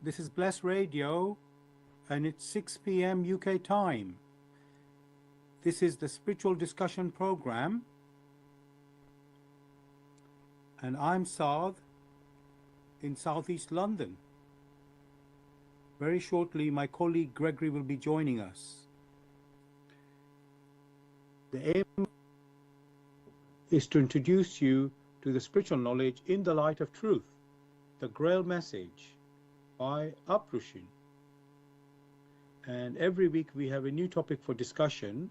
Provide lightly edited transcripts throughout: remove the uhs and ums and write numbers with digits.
This is Bless Radio, and it's 6 p.m. UK time. This is the Spiritual Discussion Program, and I'm Saad in Southeast London. Very shortly, my colleague Gregory will be joining us. The aim is to introduce you to the spiritual knowledge in the light of truth, the Grail Message by Uprushin. And every week we have a new topic for discussion.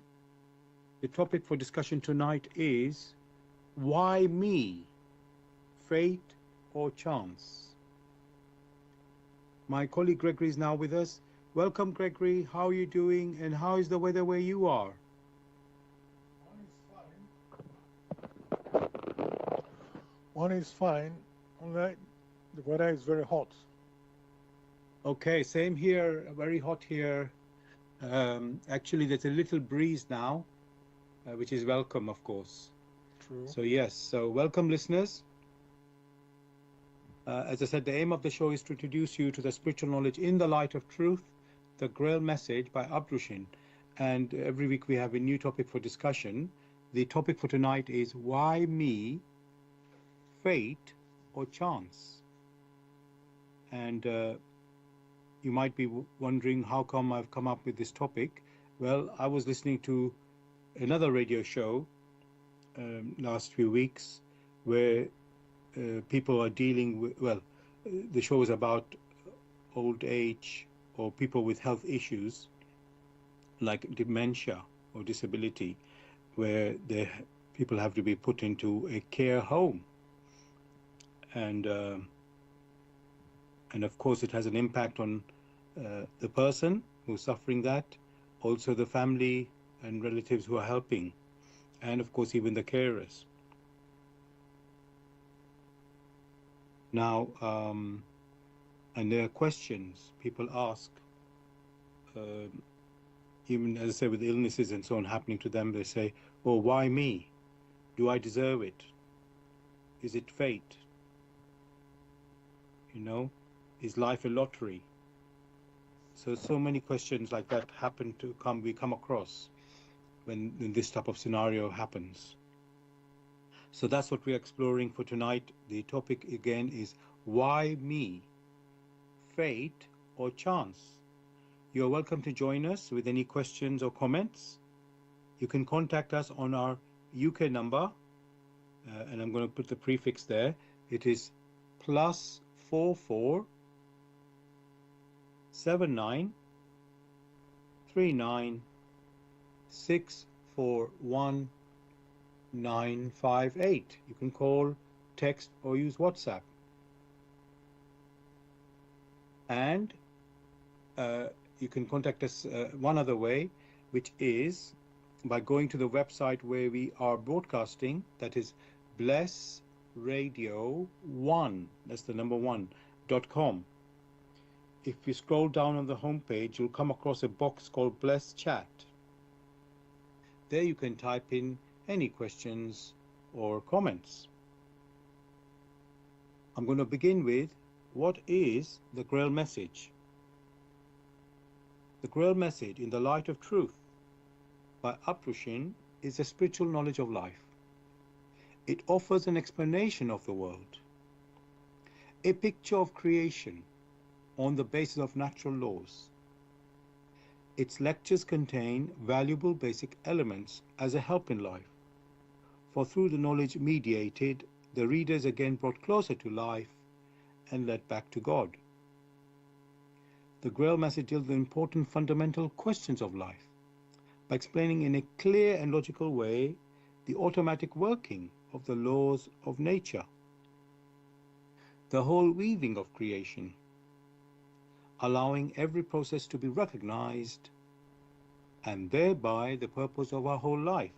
The topic for discussion tonight is, why me? Fate or chance? My colleague Gregory is now with us. Welcome, Gregory. How are you doing, and how is the weather where you are? One is fine, only the weather is very hot. Okay, same here, very hot here. Actually, there's a little breeze now, which is welcome, of course. True. So yes, so welcome, listeners. As I said, the aim of the show is to introduce you to the spiritual knowledge in the light of truth, the Grail Message by Uprushin. And every week we have a new topic for discussion. The topic for tonight is, why me? Fate or chance? And you might be wondering how come I've come up with this topic. Well, I was listening to another radio show last few weeks where people are dealing with, well, the show is about old age or people with health issues like dementia or disability, where people have to be put into a care home. And of course it has an impact on the person who's suffering that, also the family and relatives who are helping, and of course even the carers. Now, and there are questions people ask, even as I say with illnesses and so on happening to them, they say, oh, why me? Do I deserve it? Is it fate? You know, is life a lottery? So many questions like that we come across when this type of scenario happens. So that's what we're exploring for tonight. The topic again is, why me? Fate or chance? You're welcome to join us with any questions or comments. You can contact us on our UK number, and I'm going to put the prefix there. It is +44 79 39 641 958. You can call, text, or use WhatsApp. And you can contact us one other way, which is by going to the website where we are broadcasting, that is blessradio1, that's the number 1.com. If you scroll down on the home page, you'll come across a box called Bless Chat. There you can type in any questions or comments. I'm going to begin with, what is the Grail Message? The Grail Message in the Light of Truth by Uprushin is a spiritual knowledge of life. It offers an explanation of the world, a picture of creation on the basis of natural laws. Its lectures contain valuable basic elements as a help in life, for through the knowledge mediated, the reader is again brought closer to life and led back to God. The Grail Message deals with important fundamental questions of life by explaining in a clear and logical way the automatic working of the laws of nature, the whole weaving of creation, allowing every process to be recognized, and thereby the purpose of our whole life.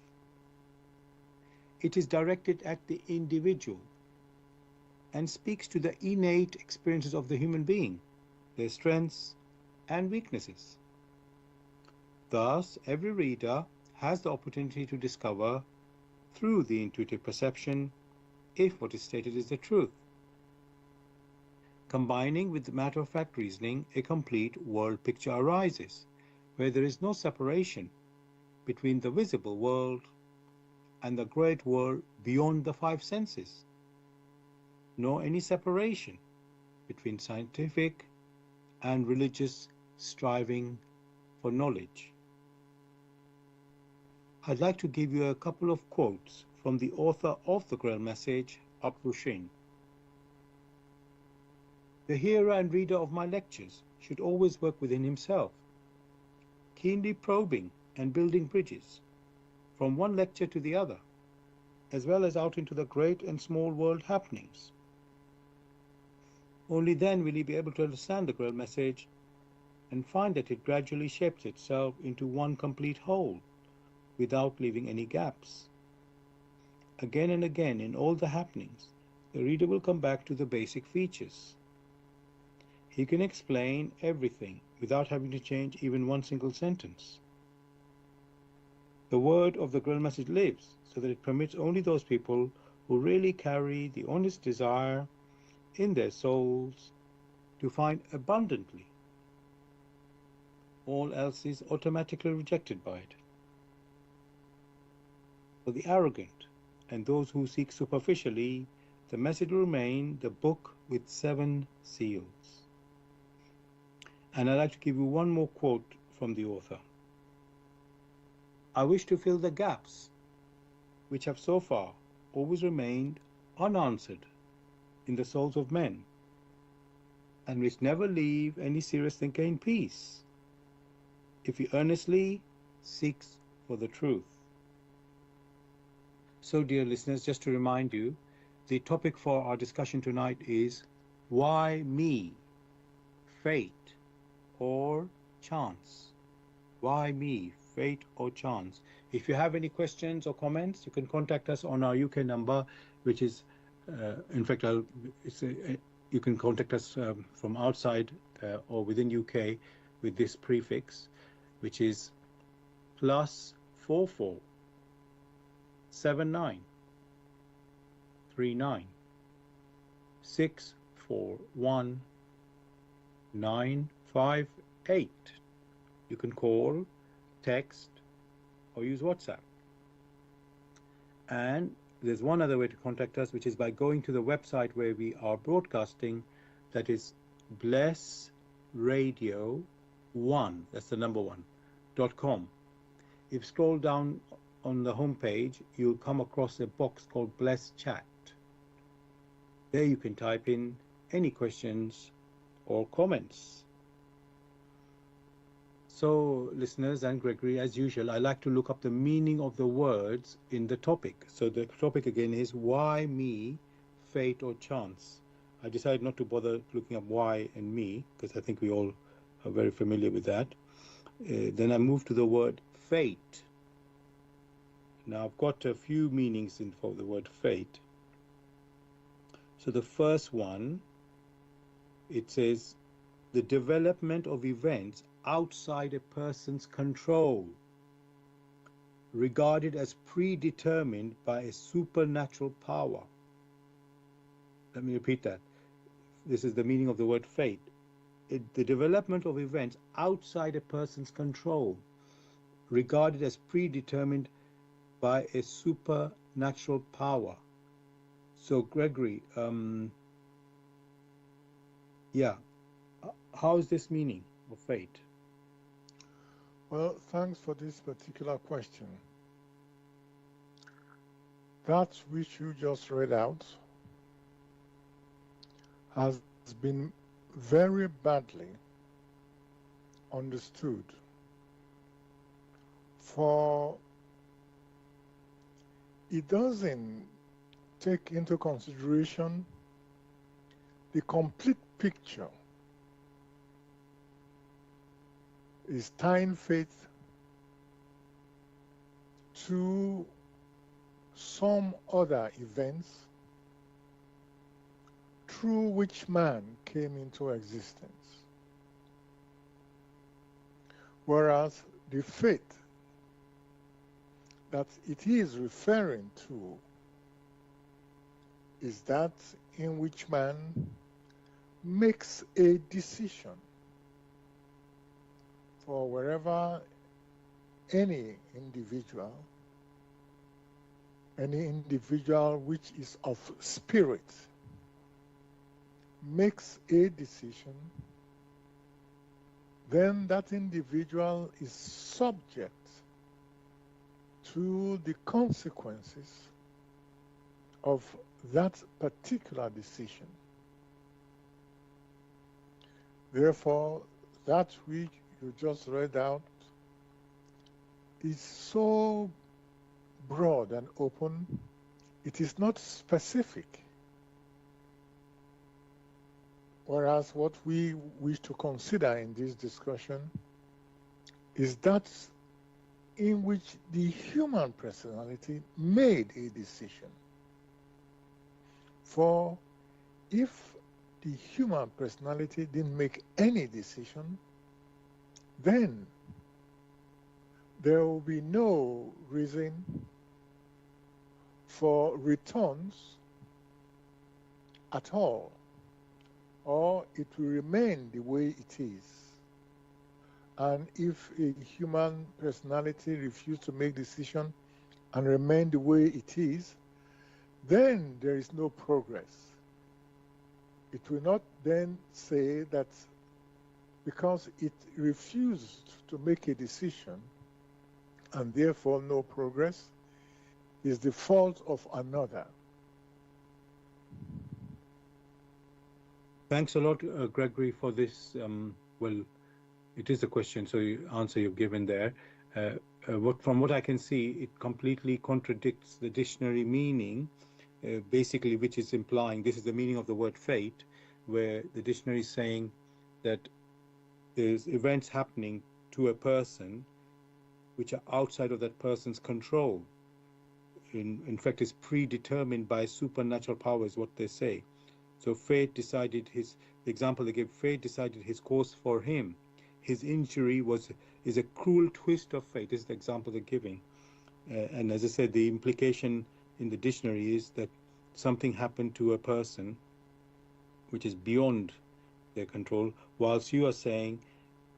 It is directed at the individual and speaks to the innate experiences of the human being, their strengths and weaknesses. Thus, every reader has the opportunity to discover, through the intuitive perception, if what is stated is the truth. Combining with matter-of-fact reasoning, a complete world picture arises, where there is no separation between the visible world and the great world beyond the five senses, nor any separation between scientific and religious striving for knowledge. I'd like to give you a couple of quotes from the author of the Grail Message, Shin. The hearer and reader of my lectures should always work within himself, keenly probing and building bridges from one lecture to the other, as well as out into the great and small world happenings. Only then will he be able to understand the Grail Message and find that it gradually shapes itself into one complete whole, without leaving any gaps. Again and again in all the happenings, the reader will come back to the basic features. He can explain everything without having to change even one single sentence. The word of the Grail Message lives so that it permits only those people who really carry the honest desire in their souls to find abundantly. All else is automatically rejected by it. For the arrogant and those who seek superficially, the message will remain the book with 7 seals. And I'd like to give you one more quote from the author. I wish to fill the gaps which have so far always remained unanswered in the souls of men, and which never leave any serious thinker in peace, if he earnestly seeks for the truth. So, dear listeners, just to remind you, the topic for our discussion tonight is why me? Fate or chance? Why me? Fate or chance? If you have any questions or comments, you can contact us on our UK number, which is, in fact, you can contact us from outside or within UK with this prefix, which is +44 79 39 641 958. You can call, text, or use WhatsApp. And there's one other way to contact us, which is by going to the website where we are broadcasting, that is blessradio1, that's the number 1.com. If you scroll down on the home page, you'll come across a box called Bless Chat. There you can type in any questions or comments. So, listeners and Gregory, as usual, I like to look up the meaning of the words in the topic. So the topic again is why me, fate or chance? I decided not to bother looking up why and me, because I think we all are very familiar with that. Then I moved to the word fate. Now I've got a few meanings for the word fate. So the first one, it says the development of events outside a person's control, regarded as predetermined by a supernatural power. Let me repeat that. This is the meaning of the word fate. The development of events outside a person's control, regarded as predetermined by a supernatural power. So, Gregory, how is this meaning of fate? Well, thanks for this particular question. That which you just read out has been very badly understood, for it doesn't take into consideration the complete picture. Is tying faith to some other events through which man came into existence. Whereas the faith that it is referring to is that in which man makes a decision for wherever any individual which is of spirit makes a decision, then that individual is subject to the consequences of that particular decision. Therefore, that which you just read out is so broad and open, it is not specific. Whereas what we wish to consider in this discussion is that in which the human personality made a decision. For if the human personality didn't make any decision, then there will be no reason for returns at all, or it will remain the way it is. And if a human personality refuses to make decision and remain the way it is, then there is no progress. It will not then say that because it refused to make a decision and therefore no progress is the fault of another. Thanks a lot, Gregory, for this. Well, it is a question, so the answer you've given there. From what I can see, it completely contradicts the dictionary meaning, basically, which is implying this is the meaning of the word fate, where the dictionary is saying that there's events happening to a person which are outside of that person's control. In fact, it's predetermined by supernatural powers, what they say. So fate decided the example they give, fate decided his course for him. His injury is a cruel twist of fate. This is the example they're giving. And as I said, the implication in the dictionary is that something happened to a person which is beyond their control, whilst you are saying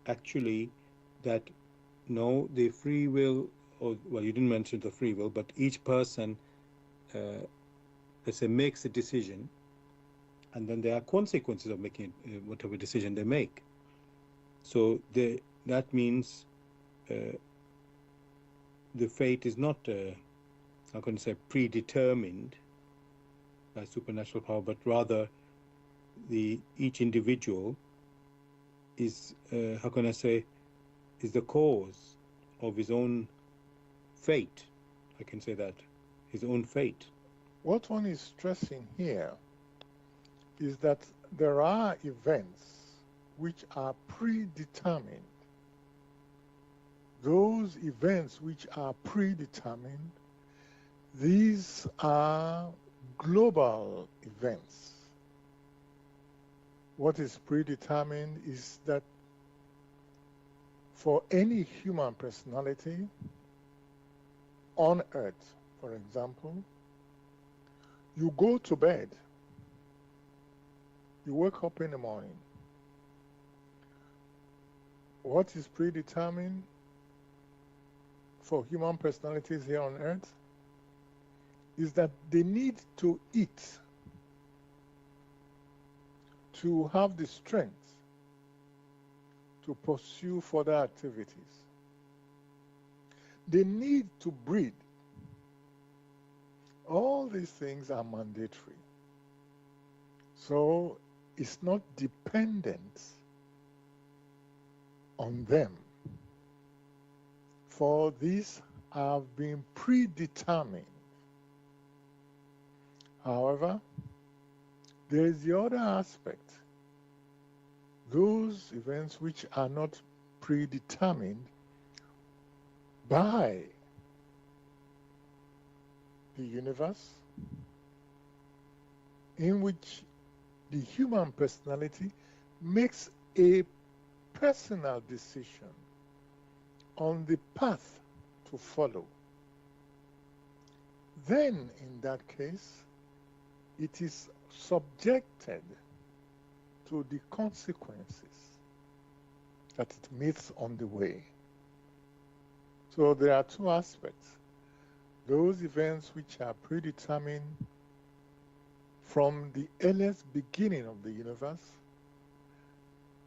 actually that no, the free will, or well, you didn't mention the free will, but each person, let's say, makes a decision, and then there are consequences of making whatever decision they make. So that means the fate is not, I'm going to say, predetermined by supernatural power, but rather each individual is, how can I say, is the cause of his own fate. I can say that, his own fate. What one is stressing here is that there are events which are predetermined. Those events which are predetermined, these are global events. What is predetermined is that for any human personality on Earth, for example, you go to bed, you wake up in the morning. What is predetermined for human personalities here on Earth is that they need to eat to have the strength to pursue further activities. They need to breed. All these things are mandatory. So it's not dependent on them. For these have been predetermined. However, there is the other aspect. Those events which are not predetermined by the universe, in which the human personality makes a personal decision on the path to follow. Then, in that case, it is subjected to the consequences that it meets on the way. So there are two aspects. Those events which are predetermined from the earliest beginning of the universe,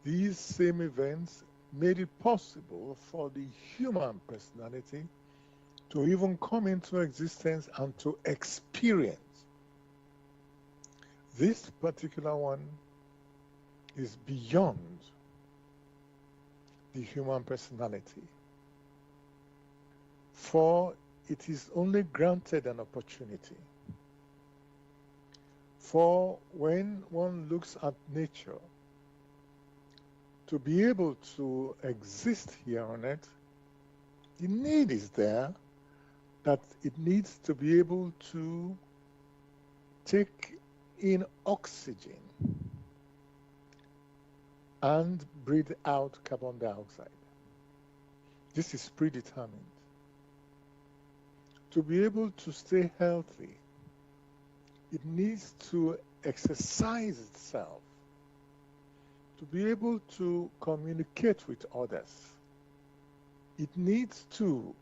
these same events made it possible for the human personality to even come into existence and to experience. This particular one is beyond the human personality, for it is only granted an opportunity. For when one looks at nature, to be able to exist here on earth, the need is there that it needs to be able to take in oxygen and breathe out carbon dioxide. This is predetermined. To be able to stay healthy, it needs to exercise itself. To be able to communicate with others, it needs to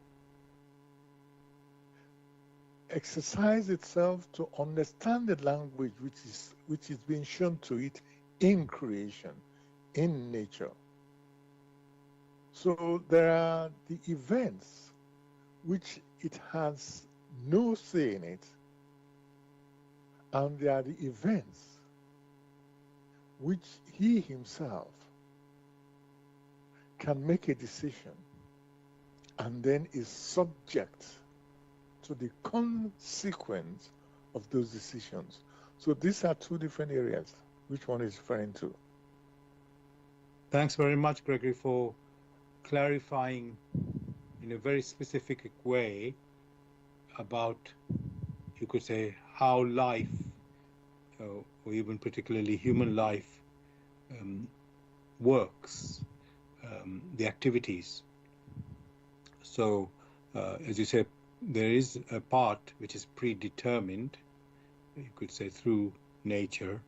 exercise itself to understand the language which is being shown to it in creation, in nature. So there are the events which it has no say in it, and there are the events which he himself can make a decision and then is subject to the consequence of those decisions. So these are two different areas. Which one is referring to? Thanks very much, Gregory, for clarifying in a very specific way about, you could say, how life, or even particularly human life, works, the activities. So, as you say, there is a part which is predetermined, you could say, through nature,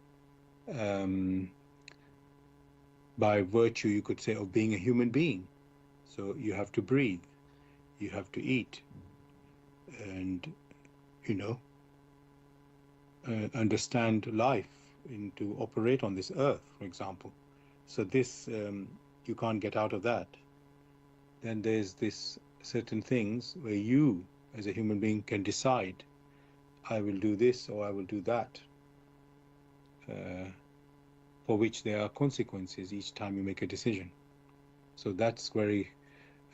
by virtue, you could say, of being a human being. So you have to breathe, you have to eat, and, understand life, and to operate on this earth, for example. So this, you can't get out of that. Then there's this certain things where you, as a human being, can decide, I will do this or I will do that, for which there are consequences each time you make a decision. So that's very,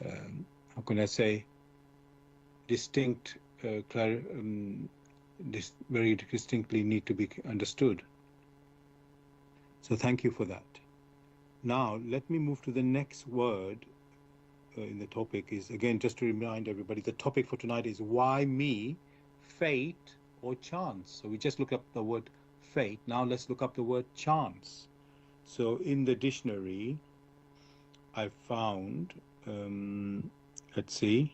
how can I say, distinct, very distinctly need to be understood. So thank you for that. Now, let me move to the next word in the topic. Is, again, just to remind everybody, the topic for tonight is why me, fate or chance. So we just look up the word fate. Now let's look up the word chance. So in the dictionary, I found, let's see.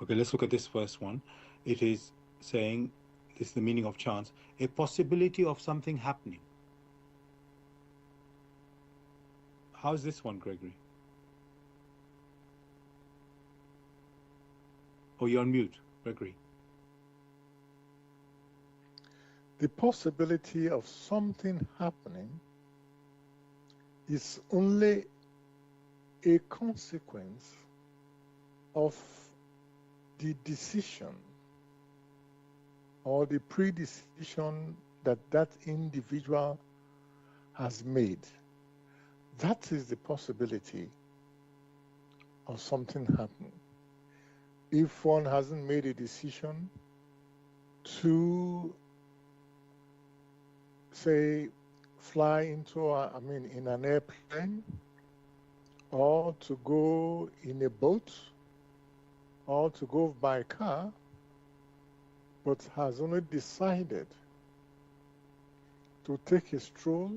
Okay, let's look at this first one. It is saying, this is the meaning of chance, a possibility of something happening. How's this one, Gregory? Oh, you're on mute, Gregory. The possibility of something happening is only a consequence of the decision or the predecision that that individual has made. That is the possibility of something happening. If one hasn't made a decision to, say, fly into, in an airplane, or to go in a boat, or to go by car, but has only decided to take a stroll,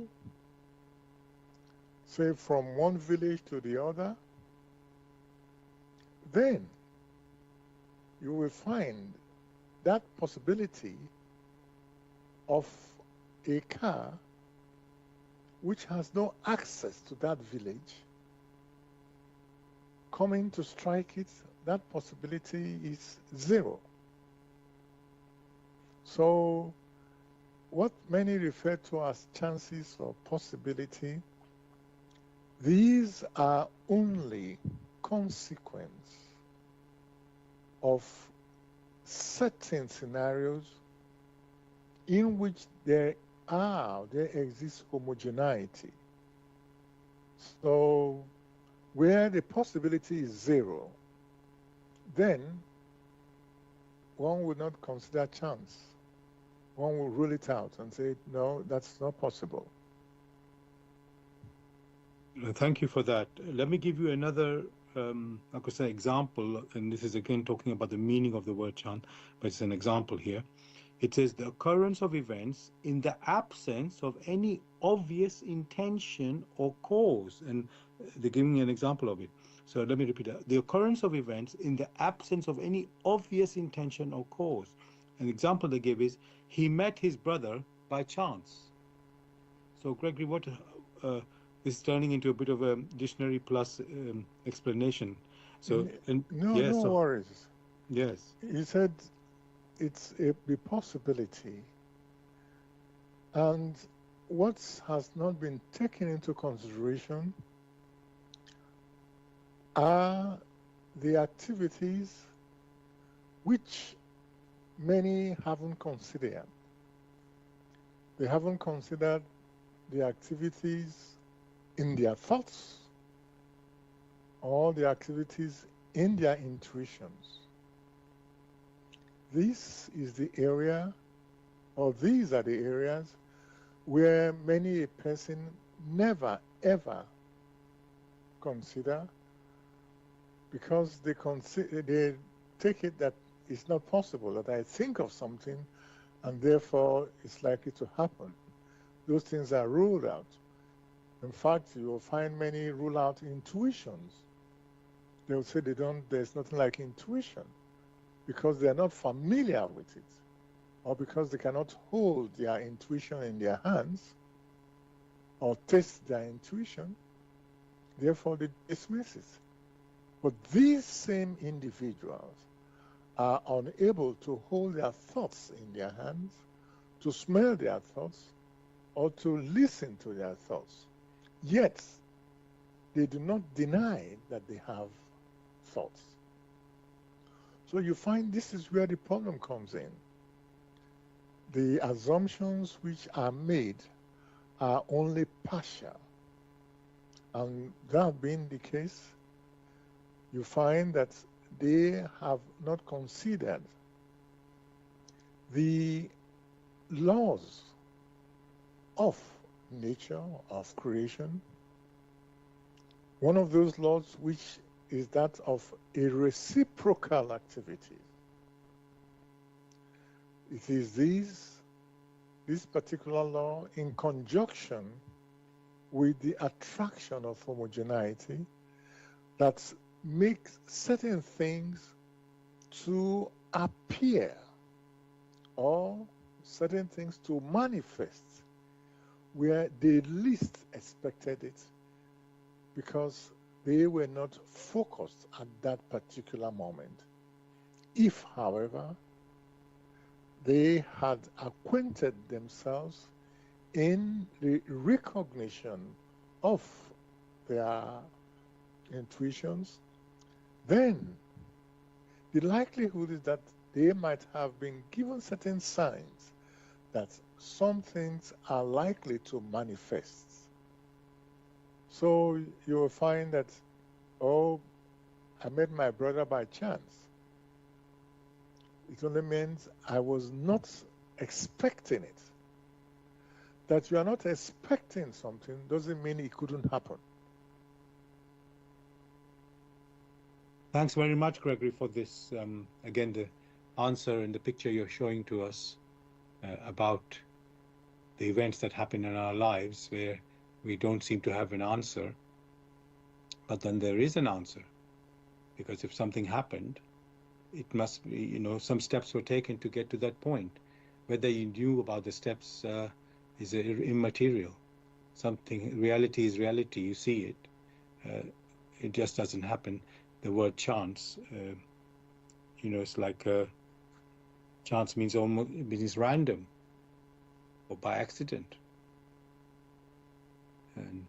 say, from one village to the other, then you will find that possibility of a car which has no access to that village, coming to strike it, that possibility is zero. So what many refer to as chances or possibility, these are only consequence of certain scenarios in which there exists homogeneity. So where the possibility is zero, then one would not consider chance. One will rule it out and say, no, that's not possible. Thank you for that. Let me give you another, I could say, example, and this is again talking about the meaning of the word chance, but it's an example here. It says the occurrence of events in the absence of any obvious intention or cause, and they're giving me an example of it. So let me repeat that. The occurrence of events in the absence of any obvious intention or cause. An example they give is, he met his brother by chance. So Gregory, what is turning into a bit of a dictionary plus explanation. So, No worries. Yes. He said it's a possibility, and what has not been taken into consideration are the activities which many haven't considered. They haven't considered the activities in their thoughts or the activities in their intuitions. This is the area, or these are the areas where many a person never ever consider, because they take it that it's not possible, that I think of something and therefore it's likely to happen. Those things are ruled out. In fact, you will find many rule out intuitions. They will say there's nothing like intuition because they're not familiar with it, or because they cannot hold their intuition in their hands or test their intuition, therefore they dismiss it. But these same individuals are unable to hold their thoughts in their hands, to smell their thoughts, or to listen to their thoughts. Yet, they do not deny that they have thoughts. So you find this is where the problem comes in. The assumptions which are made are only partial. And that being the case, you find that they have not considered the laws of nature, of creation. One of those laws which is that of a reciprocal activity. It is this particular law in conjunction with the attraction of homogeneity that makes certain things to appear or certain things to manifest where they least expected it, because they were not focused at that particular moment. If, however, they had acquainted themselves in the recognition of their intuitions, then the likelihood is that they might have been given certain signs that some things are likely to manifest. So you will find that, oh, I met my brother by chance. It only means I was not expecting it. That you are not expecting something doesn't mean it couldn't happen. Thanks very much, Gregory, for this. Again, the answer and the picture you're showing to us about the events that happen in our lives where we don't seem to have an answer, but then there is an answer. Because if something happened, it must be, some steps were taken to get to that point. Whether you knew about the steps is immaterial. something, reality is reality, you see it. It just doesn't happen. The word chance, it's like chance means almost, it means random or by accident. And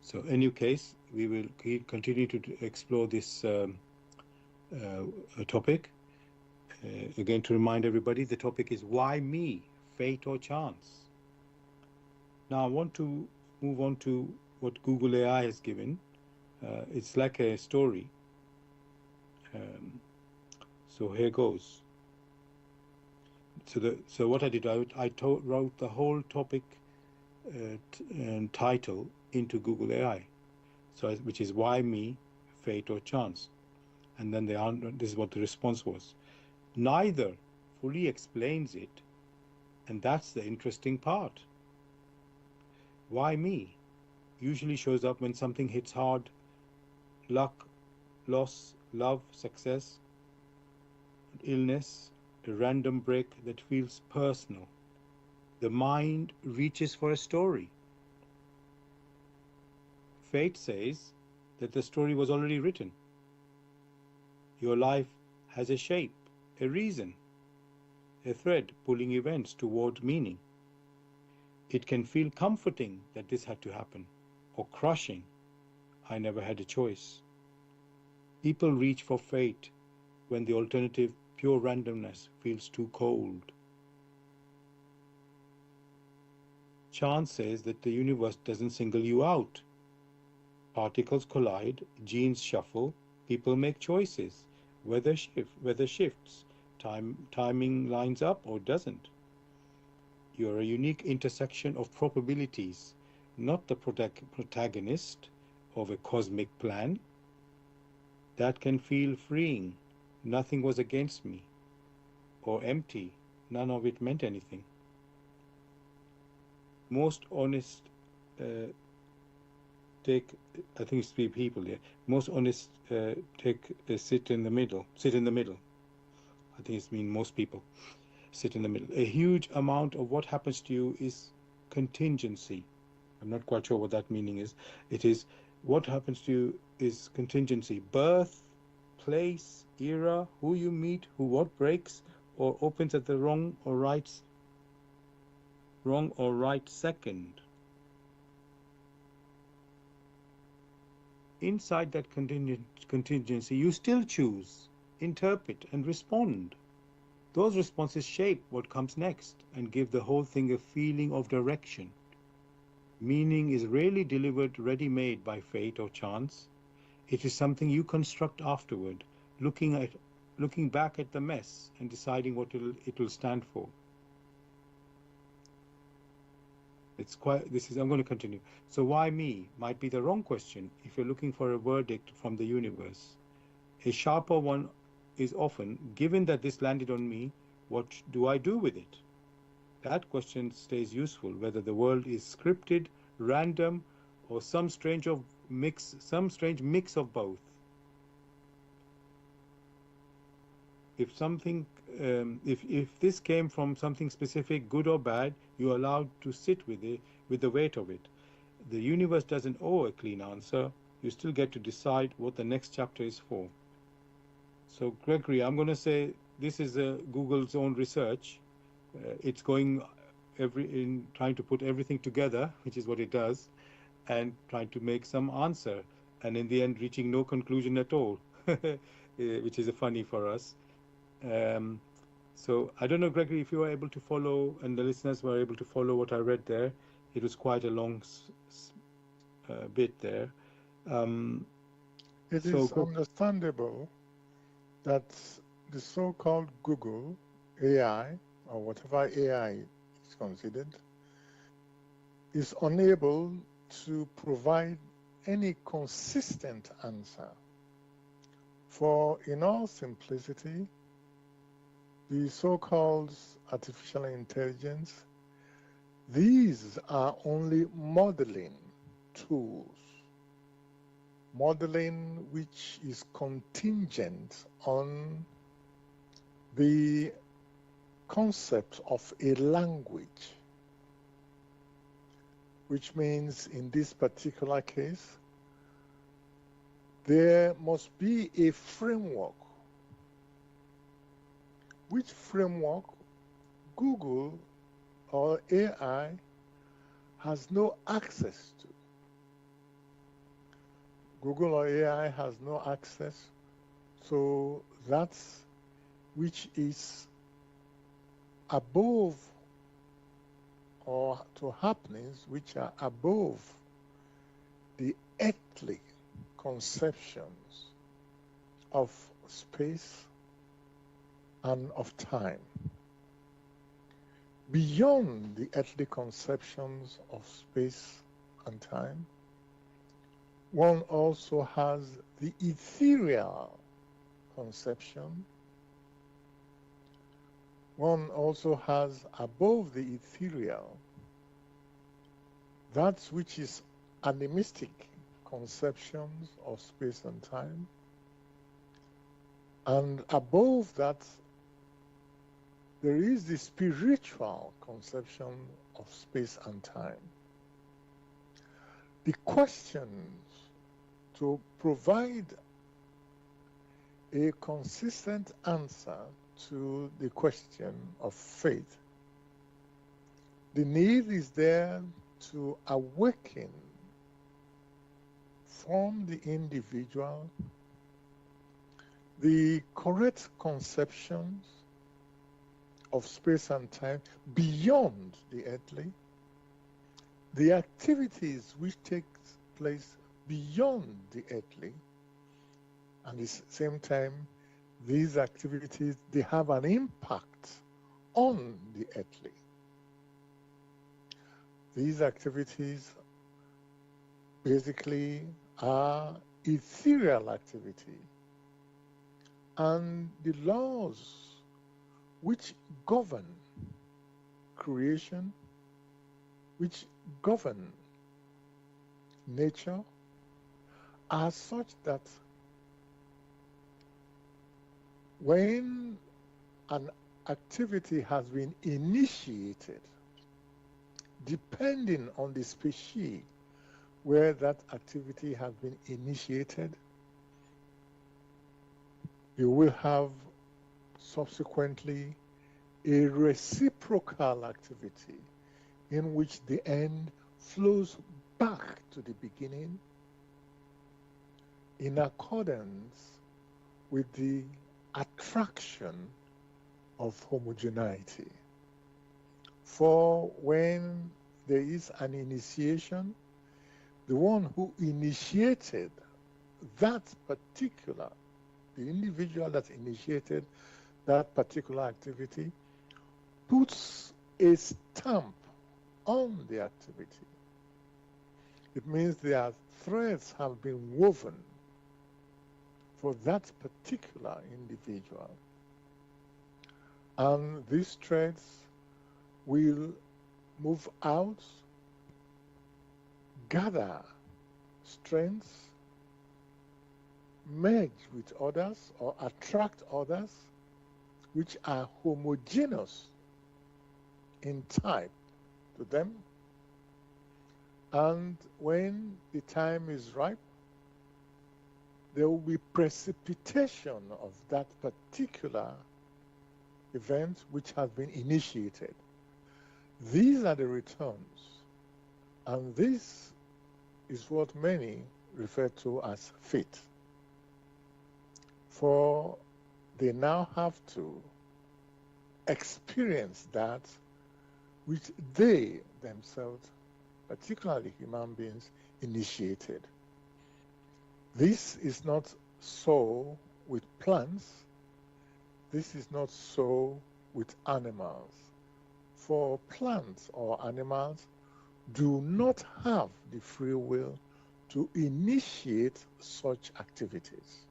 so in any case, we will continue to explore this topic. Again, to remind everybody, the topic is why me, fate or chance? Now I want to move on to what Google AI has given. It's like a story. So here goes. So what I did, I wrote the whole topic and title into Google AI. So which is why me, fate or chance? And then this is what the response was. Neither fully explains it, and that's the interesting part. Why me usually shows up when something hits hard: luck, loss, love, success, illness, a random break that feels personal. The mind reaches for a story. Fate says that the story was already written. Your life has a shape, a reason, a thread pulling events toward meaning. It can feel comforting that this had to happen, or crushing, I never had a choice. People reach for fate when the alternative, pure randomness, feels too cold. Chance says that the universe doesn't single you out. Particles collide, genes shuffle, people make choices, weather shifts, timing lines up or doesn't. You're a unique intersection of probabilities, not the protagonist of a cosmic plan. That can feel freeing. Nothing was against me. Or empty. None of it meant anything. Most honest I think it's 3 people here. Most honest sit in the middle. I think it's mean most people sit in the middle. A huge amount of what happens to you is contingency. I'm not quite sure what that meaning is. It is what happens to you is contingency. Birth, place, era, who you meet, what breaks or opens at the wrong or right second. Inside that contingency, you still choose, interpret, and respond. Those responses shape what comes next and give the whole thing a feeling of direction. Meaning is rarely delivered ready-made by fate or chance. It is something you construct afterward, looking back at the mess and deciding what it will stand for. I'm going to continue. So why me might be the wrong question if you're looking for a verdict from the universe. A sharper one is often, given that this landed on me, what do I do with it? That question stays useful, whether the world is scripted, random, or some strange mix of both. If something, if this came from something specific, good or bad, you're allowed to sit with it, with the weight of it. The universe doesn't owe a clean answer. You still get to decide what the next chapter is for. So Gregory, I'm going to say this is Google's own research. It's going in trying to put everything together, which is what it does, and trying to make some answer, and in the end reaching no conclusion at all, which is funny for us. So I don't know, Gregory, if you were able to follow, and the listeners were able to follow what I read there. It was quite a long bit there. It is understandable that the so-called Google AI, or whatever AI is considered, is unable to provide any consistent answer. For in all simplicity, the so-called artificial intelligence, these are only modeling tools. Modeling which is contingent on the concept of a language. which means in this particular case, there must be a framework. Which framework Google or AI has no access to. Google or AI has no access, so that's which is above or to happenings which are above the earthly conceptions of space and of time. Beyond the earthly conceptions of space and time, one also has the ethereal conception. One also has above the ethereal that which is animistic conceptions of space and time. And above that, there is the spiritual conception of space and time. The questions to provide a consistent answer to the question of faith, the need is there to awaken from the individual the correct conceptions of space and time beyond the earthly, the activities which take place beyond the earthly, and at the same time, these activities, they have an impact on the earthly. These activities basically are ethereal activity, and the laws which govern creation, which govern nature, are such that when an activity has been initiated, depending on the species where that activity has been initiated, you will have subsequently a reciprocal activity in which the end flows back to the beginning in accordance with the attraction of homogeneity. For when there is an initiation, the one who initiated that particular, the individual that initiated that particular activity, puts a stamp on the activity. It means their threads have been woven for that particular individual. And these threads will move out, gather strengths, merge with others or attract others which are homogeneous in type to them. And when the time is ripe, there will be precipitation of that particular event which has been initiated. These are the returns, and this is what many refer to as fate. For they now have to experience that which they themselves, particularly human beings, initiated. This is not so with plants. This is not so with animals. For plants or animals do not have the free will to initiate such activities.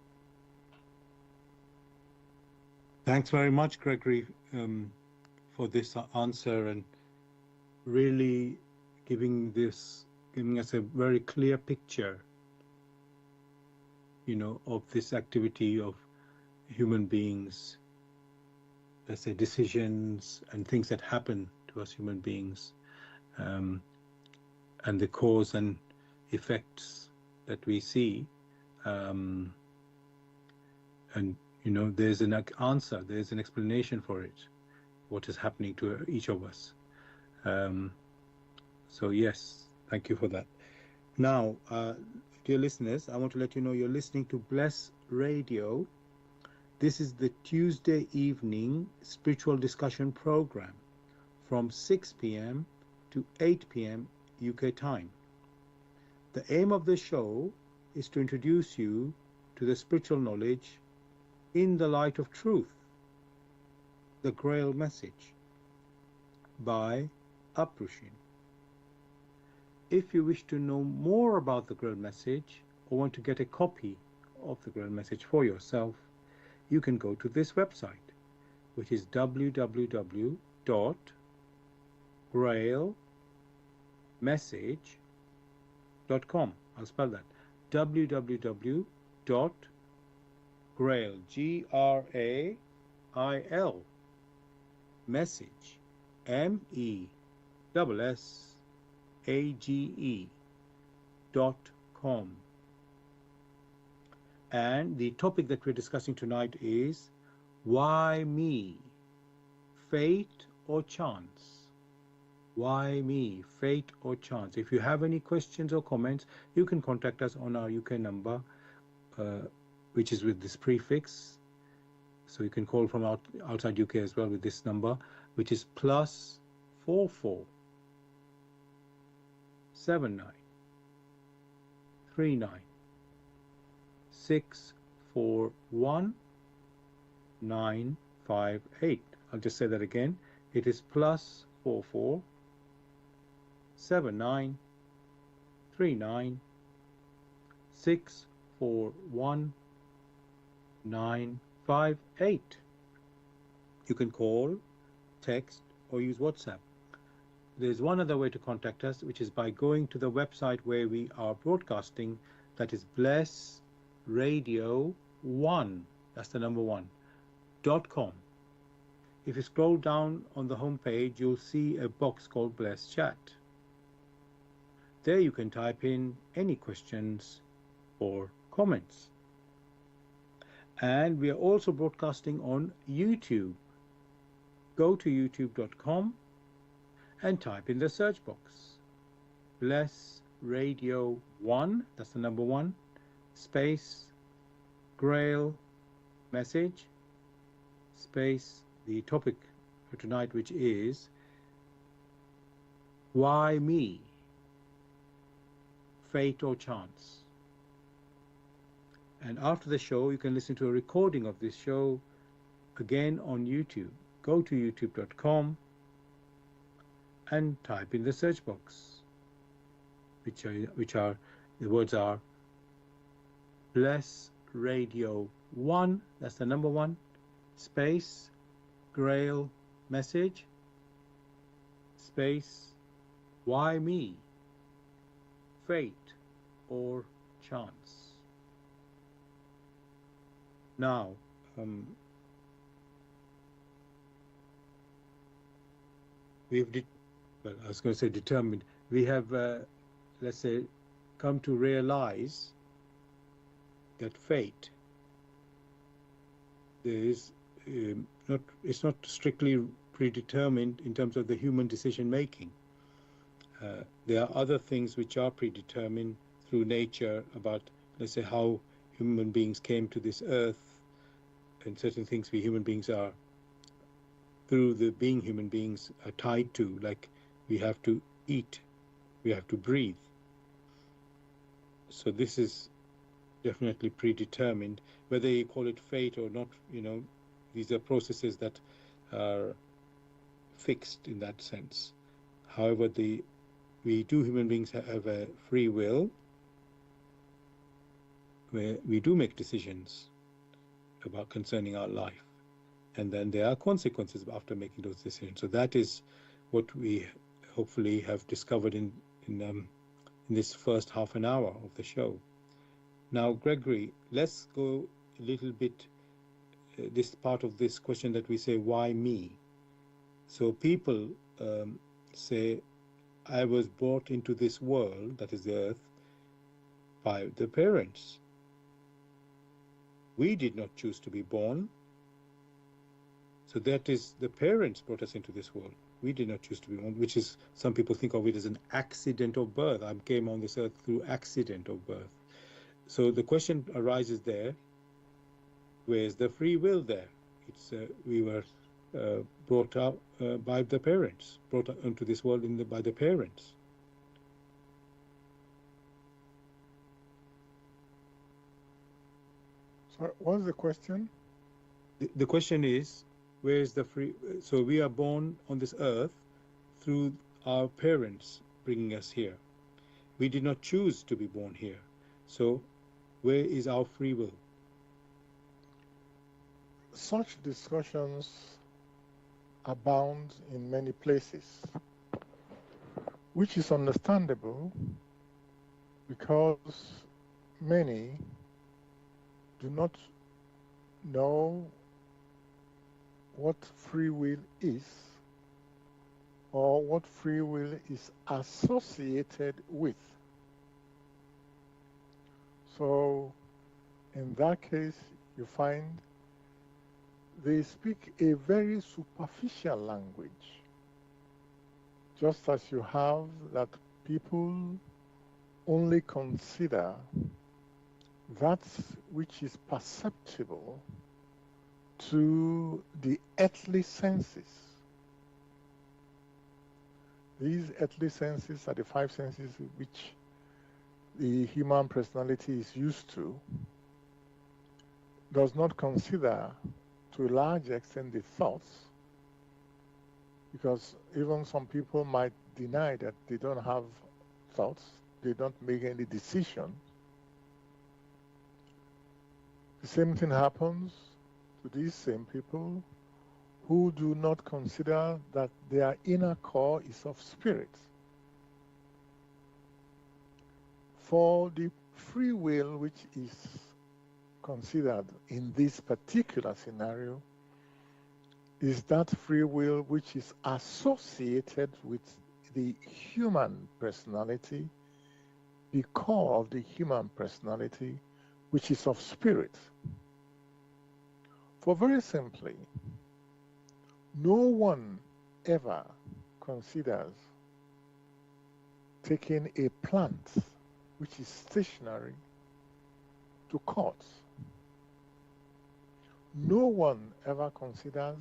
Thanks very much, Gregory, for this answer and really giving us a very clear picture, of this activity of human beings, let's say decisions and things that happen to us human beings, and the cause and effects that we see. And there's an answer, there's an explanation for it, what is happening to each of us. So yes, thank you for that. Now, dear listeners, I want to let you know you're listening to Bless Radio. This is the Tuesday evening spiritual discussion program from 6 p.m. to 8 p.m. UK time. The aim of the show is to introduce you to the spiritual knowledge in the light of truth, the Grail Message by Aprushin. If you wish to know more about the Grail Message or want to get a copy of the Grail Message for yourself, you can go to this website, which is www.grailmessage.com. I'll spell that. www.grail, Grail, message, MESSAGE.com. And the topic that we're discussing tonight is why me, fate or chance? Why me, fate or chance? If you have any questions or comments, you can contact us on our UK number, which is with this prefix. So you can call from outside UK as well with this number, which is +44 79 39 641 958. I'll just say that again. It is +44 79 39 641 958. You can call, text, or use WhatsApp. There's one other way to contact us, which is by going to the website where we are broadcasting. That is blessradio1, that's the number 1.com. If you scroll down on the home page, you'll see a box called Bless Chat. There you can type in any questions or comments. And we are also broadcasting on YouTube. Go to youtube.com and type in the search box Bless Radio 1, that's the number 1, space Grail Message, space the topic for tonight, which is why me, fate or chance. And after the show, you can listen to a recording of this show again on YouTube. Go to youtube.com and type in the search box, which are the words are Bless Radio 1, that's the number 1, space Grail Message, space why me, fate or chance. Now, we have, let's say, come to realize that fate is it's not strictly predetermined in terms of the human decision making. There are other things which are predetermined through nature about, let's say, how human beings came to this earth, and certain things we human beings are, through the being human beings, are tied to, like we have to eat, we have to breathe. So this is definitely predetermined. Whether you call it fate or not, these are processes that are fixed in that sense. However, we human beings have a free will, where we do make decisions about concerning our life, and then there are consequences after making those decisions. So that is what we hopefully have discovered in this first half an hour of the show. Now, Gregory, let's go a little bit this part of this question that we say, why me? So people say, I was brought into this world, that is the earth, by the parents. We did not choose to be born. So that is, the parents brought us into this world. We did not choose to be born, which is, some people think of it as an accident of birth. I came on this earth through accident of birth. So the question arises there, where's the free will there? It's we were brought up by the parents, brought into this world by the parents. So what's the question? The question is, where is the free? So we are born on this earth through our parents bringing us here. We did not choose to be born here. So where is our free will? Such discussions abound in many places, which is understandable because many do not know what free will is or what free will is associated with. So in that case, you find they speak a very superficial language, just as you have that people only consider that which is perceptible to the earthly senses. These earthly senses are the five senses which the human personality is used to, does not consider to a large extent the thoughts, because even some people might deny that they don't have thoughts, they don't make any decision. The same thing happens to these same people who do not consider that their inner core is of spirit. For the free will which is considered in this particular scenario is that free will which is associated with the human personality, the core of the human personality, which is of spirit. For very simply, no one ever considers taking a plant which is stationary to court. No one ever considers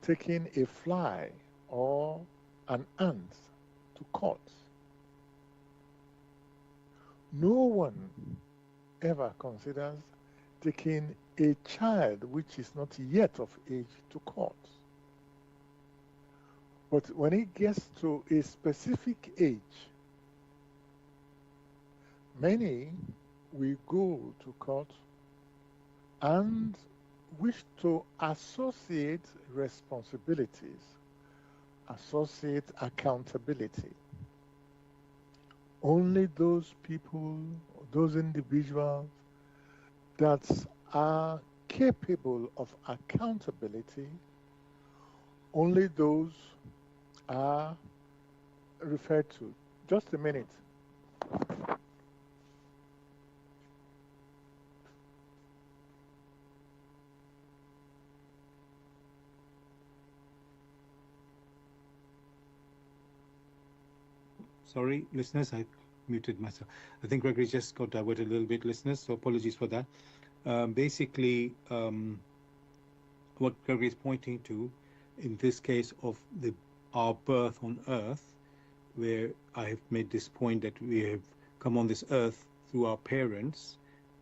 taking a fly or an ant to court. No one ever considers taking a child which is not yet of age to court. But when it gets to a specific age, many will go to court and wish to associate responsibilities, associate accountability. Only those people, those individuals that are capable of accountability, only those are referred to. Just a minute. Sorry, listeners, I muted myself. I think Gregory just got diverted a little bit, listeners, so apologies for that. Basically, what Gregory is pointing to, in this case of our birth on earth, where I have made this point that we have come on this earth through our parents,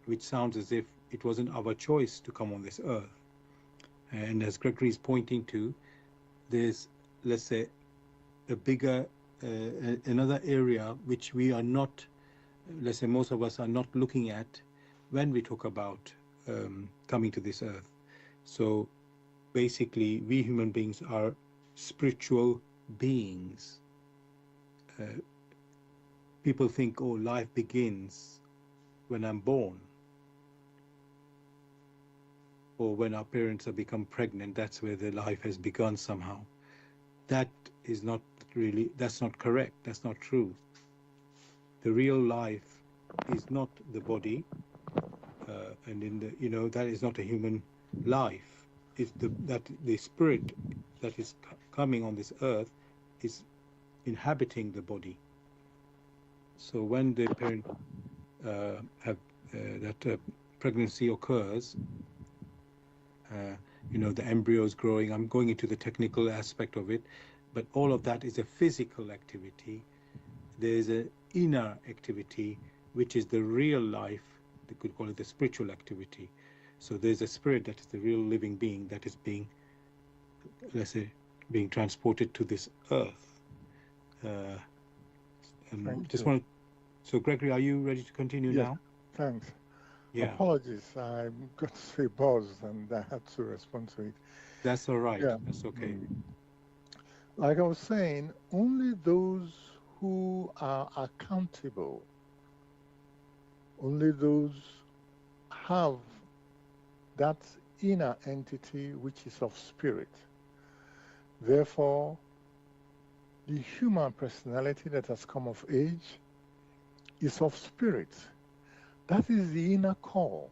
which sounds as if it wasn't our choice to come on this earth. And as Gregory is pointing to, there's, let's say, a bigger another area which we are not, let's say most of us are not looking at when we talk about coming to this earth. So basically, we human beings are spiritual beings. People think, oh, life begins when I'm born, or when our parents have become pregnant, that's where their life has begun somehow. That is not really, that's not correct. That's not true. The real life is not the body, and in the, that is not a human life. It's the spirit that is coming on this earth is inhabiting the body. So when the parent have that pregnancy occurs, the embryo is growing. I'm going into the technical aspect of it, but all of that is a physical activity. There's an inner activity, which is the real life. They could call it the spiritual activity. So there's a spirit that is the real living being that is being, let's say, being transported to this earth. And just want. So Gregory, are you ready to continue now? Thanks. Yeah. Apologies, I got to say buzzed and I had to respond to it. That's all right. Yeah. That's okay. Like I was saying, only those who are accountable, only those have that inner entity which is of spirit. Therefore, the human personality that has come of age is of spirit. That is the inner core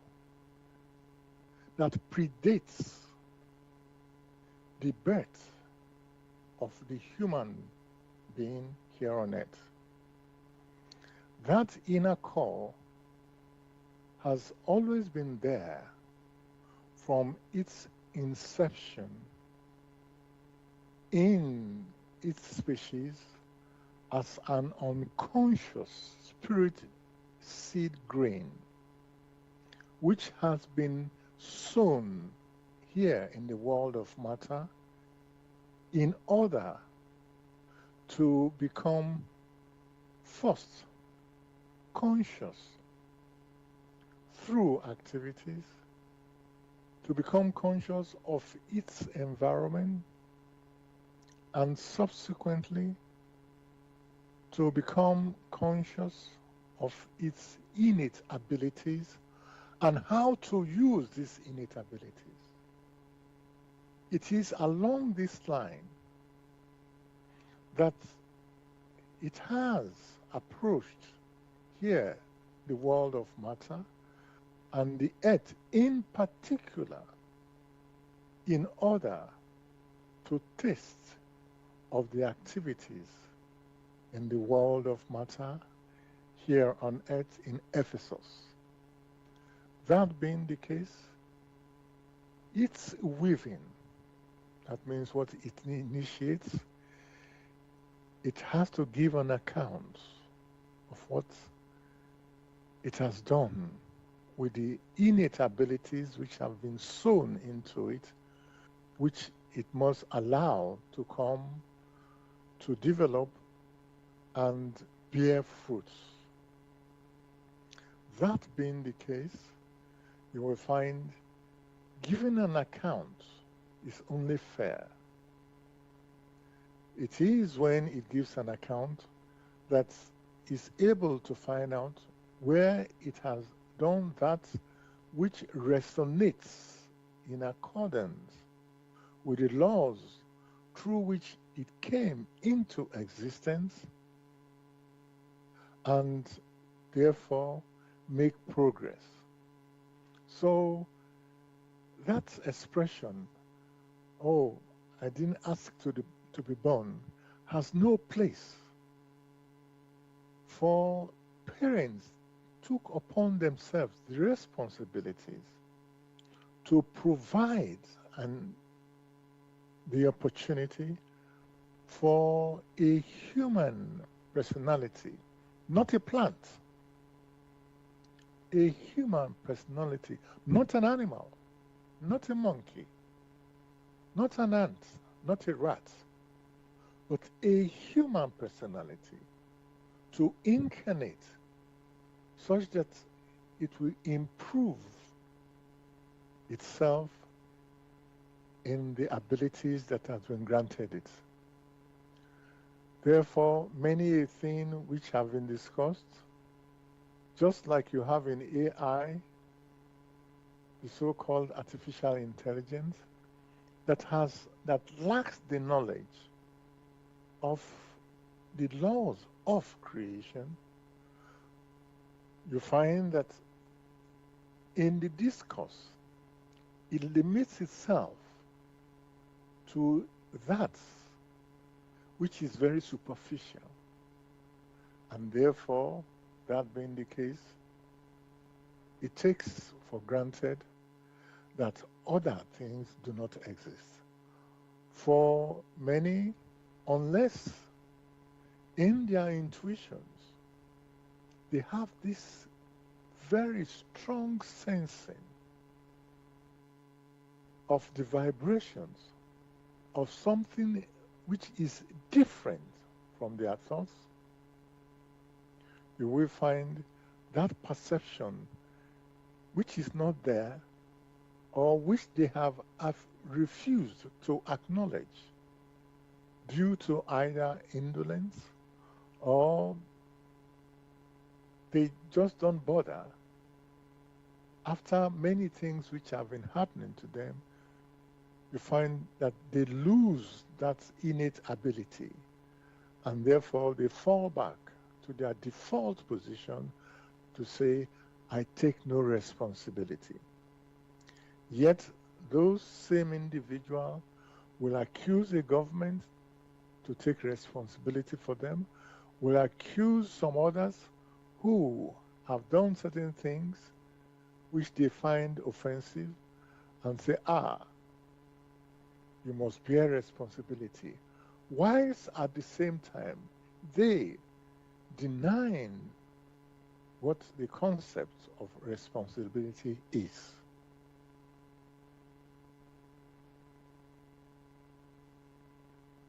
that predates the birth of the human being here on earth. That inner core has always been there from its inception in its species as an unconscious spirit seed grain, which has been sown here in the world of matter in order to become first conscious through activities, to become conscious of its environment, and subsequently to become conscious of its innate abilities and how to use these innate abilities. It is along this line that it has approached here the world of matter and the earth in particular in order to taste of the activities in the world of matter here on earth in Ephesus. That being the case, its weaving, that means what it initiates, it has to give an account of what it has done with the innate abilities which have been sown into it, which it must allow to come to develop and bear fruits. That being the case, you will find giving an account is only fair. It is when it gives an account that is able to find out where it has done that which resonates in accordance with the laws through which it came into existence, and therefore make progress. So that expression, oh, I didn't ask to be born, has no place. For parents took upon themselves the responsibilities to provide the opportunity for a human personality, not a plant, a human personality, not an animal, not a monkey, not an ant, not a rat, but a human personality to incarnate such that it will improve itself in the abilities that have been granted it. Therefore, many things which have been discussed, just like you have in AI, the so-called artificial intelligence, that lacks the knowledge of the laws of creation, you find that in the discourse, it limits itself to that which is very superficial. And therefore, that being the case, it takes for granted that other things do not exist. For many, unless in their intuitions, they have this very strong sensing of the vibrations of something which is different from their thoughts, you will find that perception which is not there or which they have refused to acknowledge due to either indolence or they just don't bother. After many things which have been happening to them, you find that they lose that innate ability and therefore they fall back to their default position to say, I take no responsibility. Yet those same individuals will accuse a government to take responsibility for them, will accuse some others who have done certain things which they find offensive and say, you must bear responsibility. Whilst at the same time, they denying what the concept of responsibility is.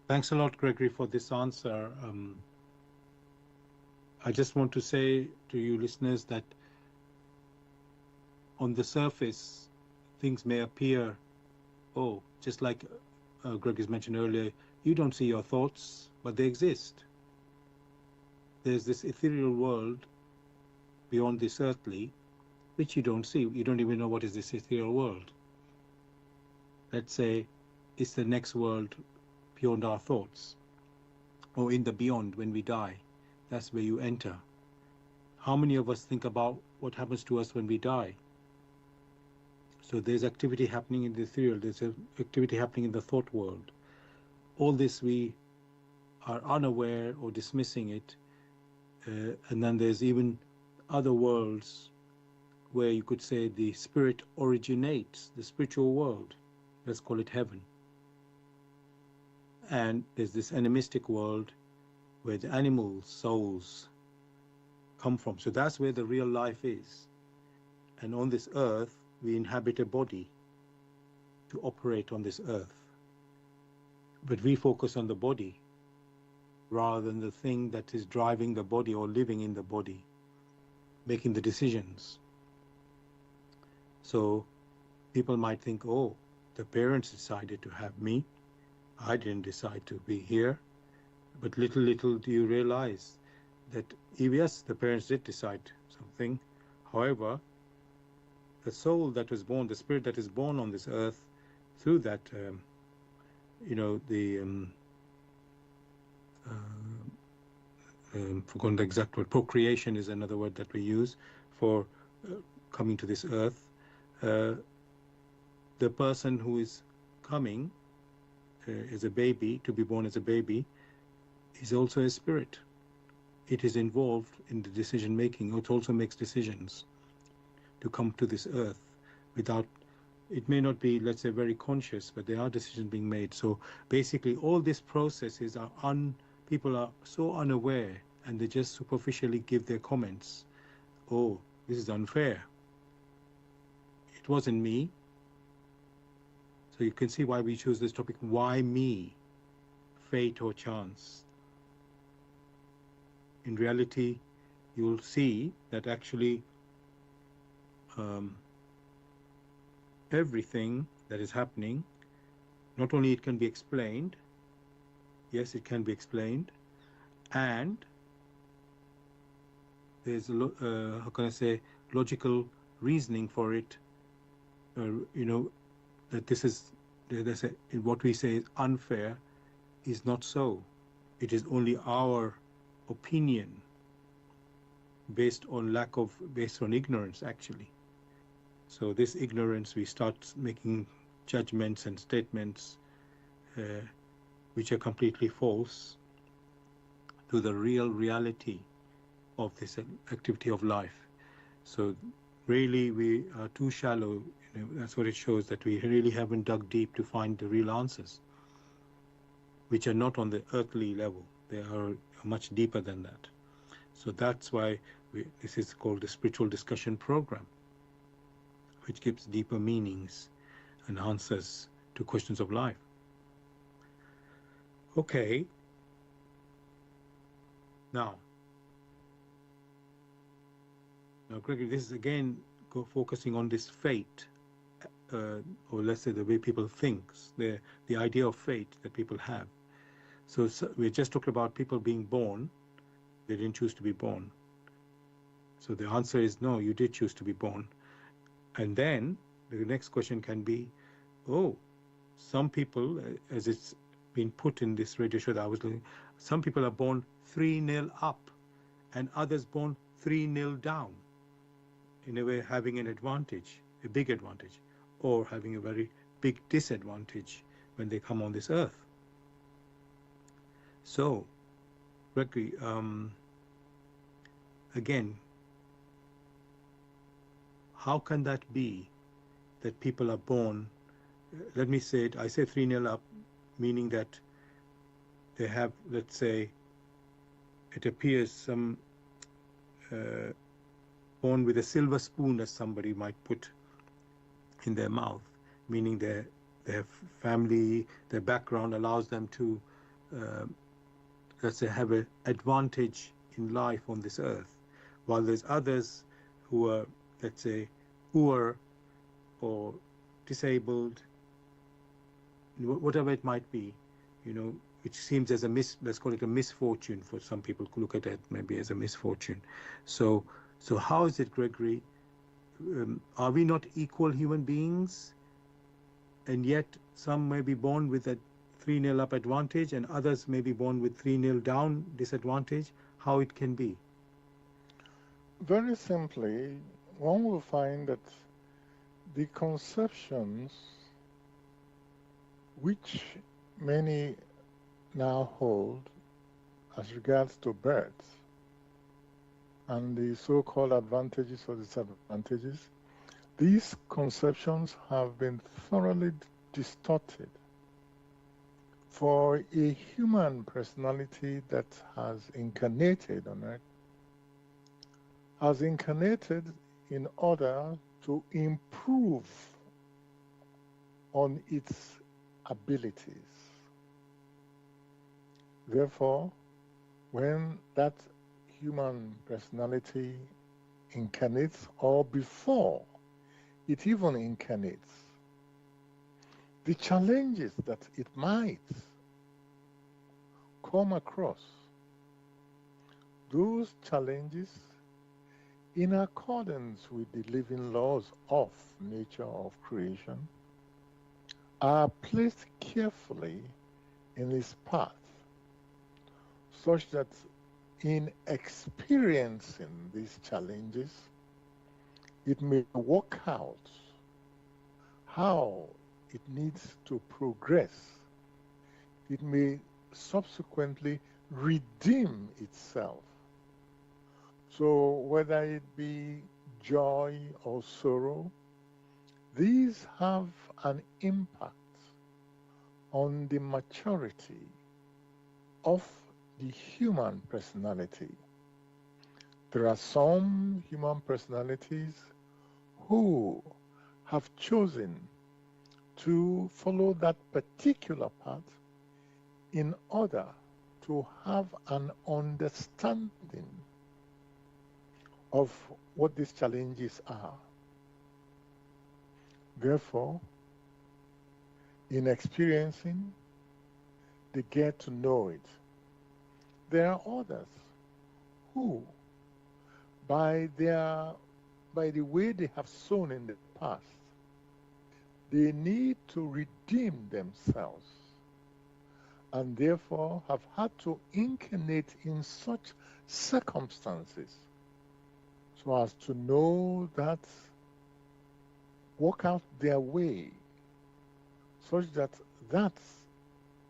Thanks a lot, Gregory, for this answer. I just want to say to you listeners that on the surface, things may appear, just like Greg has mentioned earlier, you don't see your thoughts, but they exist. There's this ethereal world beyond this earthly, which you don't see. You don't even know what is this ethereal world. Let's say it's the next world beyond our thoughts, or in the beyond when we die. That's where you enter. How many of us think about what happens to us when we die? So there's activity happening in the ethereal, there's activity happening in the thought world. All this we are unaware or dismissing it, and then there's even other worlds where you could say the spirit originates, the spiritual world. Let's call it heaven. And there's this animistic world where the animal souls come from. So that's where the real life is. And on this earth, we inhabit a body to operate on this earth. But we focus on the body rather than the thing that is driving the body or living in the body, making the decisions. So people might think, the parents decided to have me. I didn't decide to be here. But little do you realize that, yes, the parents did decide something. However, the soul that was born, the spirit that is born on this earth, through that, forgotten the exact word, procreation is another word that we use for coming to this earth. The person who is coming as a baby, to be born as a baby, is also a spirit. It is involved in the decision making. It also makes decisions to come to this earth without, it may not be, let's say, very conscious, but there are decisions being made. So basically all these processes are people are so unaware, and they just superficially give their comments. This is unfair. It wasn't me. So you can see why we choose this topic. Why me? Fate or chance? In reality, you'll see that actually everything that is happening, not only it can be explained, yes, it can be explained, and there's how can I say, logical reasoning for it. That this is, what we say is unfair, is not so. It is only our opinion based on ignorance, actually. So this ignorance, we start making judgments and statements which are completely false to the real reality of this activity of life. So really we are too shallow. That's what it shows, that we really haven't dug deep to find the real answers, which are not on the earthly level. They are much deeper than that. So that's why this is called the spiritual discussion program, which gives deeper meanings and answers to questions of life. Okay. Now, Gregory, this is again focusing on this fate, or let's say the way people think, the idea of fate that people have. So we just talked about people being born. They didn't choose to be born. So the answer is no, you did choose to be born. And then the next question can be, oh, some people, as it's been put in this radio show that I was looking, some people are born 3-0 up and others born 3-0 down, in a way having an advantage, a big advantage, or having a very big disadvantage when they come on this earth. So, Gregory, again, how can that be that people are born, let me say it, I say 3-0 up, meaning that they have, let's say, it appears some born with a silver spoon, as somebody might put in their mouth, meaning their family, their background allows them to, let's say, have an advantage in life on this earth, while there's others who are, let's say, poor or disabled, whatever it might be, which seems as let's call it a misfortune for some people who look at it maybe as a misfortune. So how is it, Gregory? Are we not equal human beings? And yet some may be born with a 3-0 up advantage and others may be born with 3-0 down disadvantage. How it can be? Very simply, one will find that the conceptions which many now hold as regards to birth and the so-called advantages or disadvantages, these conceptions have been thoroughly distorted. For a human personality that has incarnated on earth, has incarnated in order to improve on its abilities. Therefore, when that human personality incarnates, or before it even incarnates, the challenges that it might come across, those challenges, in accordance with the living laws of nature, of creation, are placed carefully in its path, such that in experiencing these challenges, it may work out how it needs to progress. It may subsequently redeem itself. So whether it be joy or sorrow, these have an impact on the maturity of the human personality. There are some human personalities who have chosen to follow that particular path in order to have an understanding of what these challenges are. Therefore, in experiencing, they get to know it. There are others who, by the way they have sown in the past, they need to redeem themselves. and therefore have had to incarnate in such circumstances so as to know that, work out their way, such that that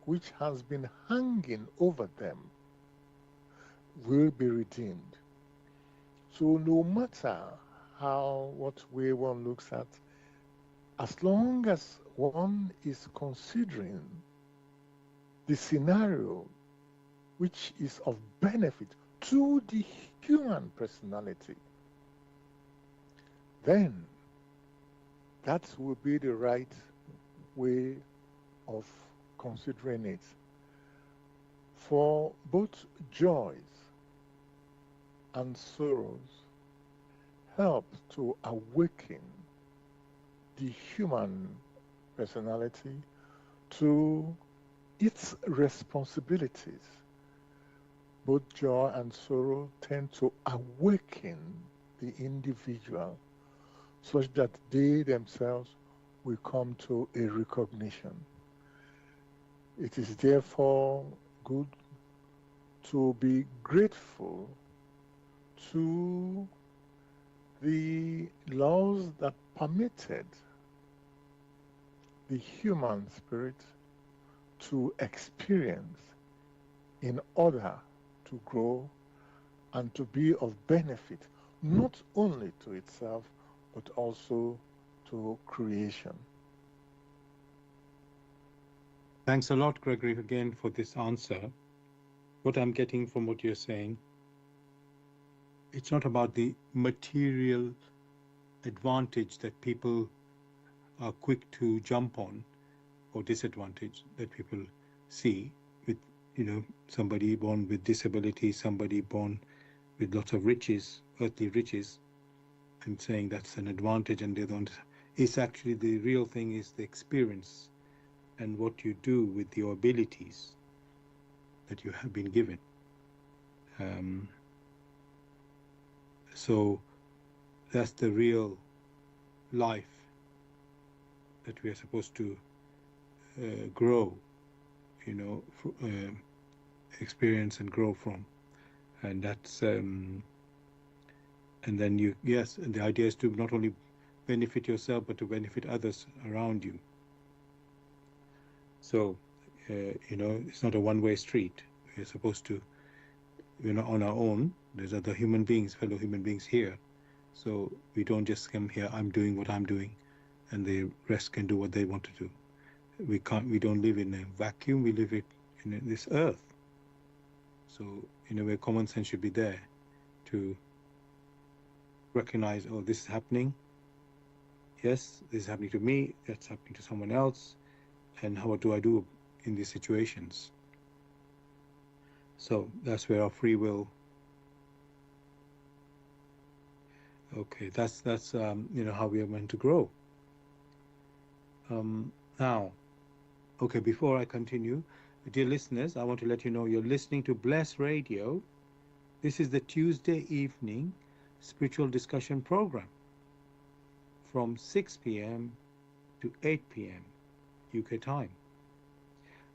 which has been hanging over them will be redeemed. So no matter what way one looks at, as long as one is considering the scenario which is of benefit to the human personality, then that will be the right way of considering it. For both joys and sorrows help to awaken the human personality to its responsibilities. Both joy and sorrow tend to awaken the individual such that they themselves will come to a recognition. It is therefore good to be grateful to the laws that permitted the human spirit to experience in order to grow and to be of benefit not only to itself but also to creation. Thanks a lot, Gregory, again for this answer. What I'm getting from what you're saying, it's not about the material advantage that people are quick to jump on, or disadvantage that people see with, somebody born with disability, somebody born with lots of riches, earthly riches, and saying that's an advantage and they don't. It's actually the real thing is the experience and what you do with your abilities that you have been given. So that's the real life that we are supposed to grow, experience and grow from. And that's, and then yes, and the idea is to not only benefit yourself, but to benefit others around you. So, it's not a one-way street. We're supposed to, we're not on our own. There's other human beings, fellow human beings here. So we don't just come here, I'm doing what I'm doing, and the rest can do what they want to do. We don't live in a vacuum, we live in this earth. So in a way, common sense should be there to recognize, oh, this is happening. Yes, this is happening to me, that's happening to someone else. And what do I do in these situations? So that's where our free will. Okay, that's how we are meant to grow. Now, okay, before I continue, dear listeners, I want to let you know you're listening to Bless Radio. This is the Tuesday evening spiritual discussion program from 6 p.m. to 8 p.m. UK time.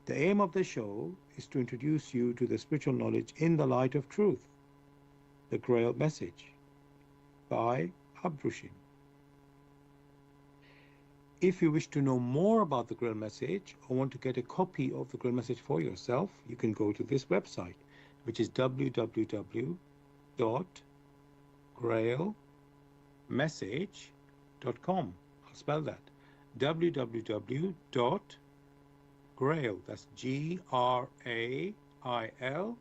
The aim of the show is to introduce you to the spiritual knowledge in the light of truth, the Grail Message, by Abrushin. If you wish to know more about the Grail Message or want to get a copy of the Grail Message for yourself, you can go to this website, which is www.grailmessage.com. I'll spell that. www.grail, that's Grail,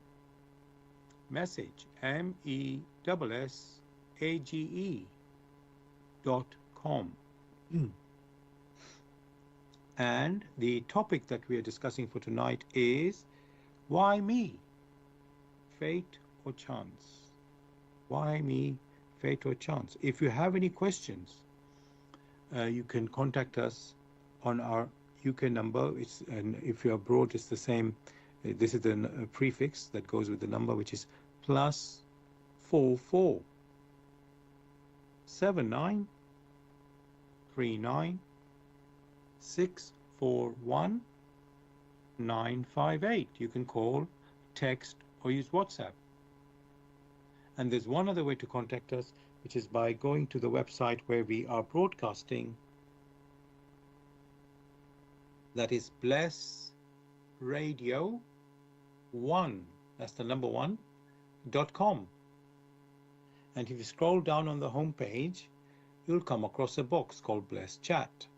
message, MESSAGE.com. And the topic that we are discussing for tonight is, why me? Fate or chance? Why me? Fate or chance? If you have any questions, you can contact us on our UK number. And if you're abroad, it's the same. This is the prefix that goes with the number, which is +44 79 39 641 958. You can call, text, or use WhatsApp. And there's one other way to contact us, which is by going to the website where we are broadcasting. That is Bless Radio 1, that's the number 1.com. And if you scroll down on the home page, you'll come across a box called Bless Chat.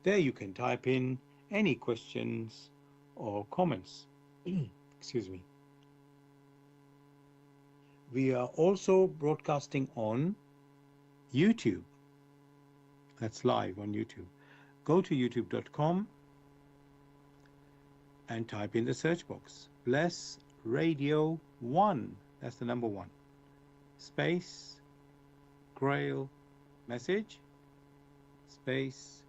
There you can type in any questions or comments. Excuse me. We are also broadcasting on YouTube. That's live on YouTube. Go to youtube.com and type in the search box Bless Radio 1, that's the number 1, space Grail Message, space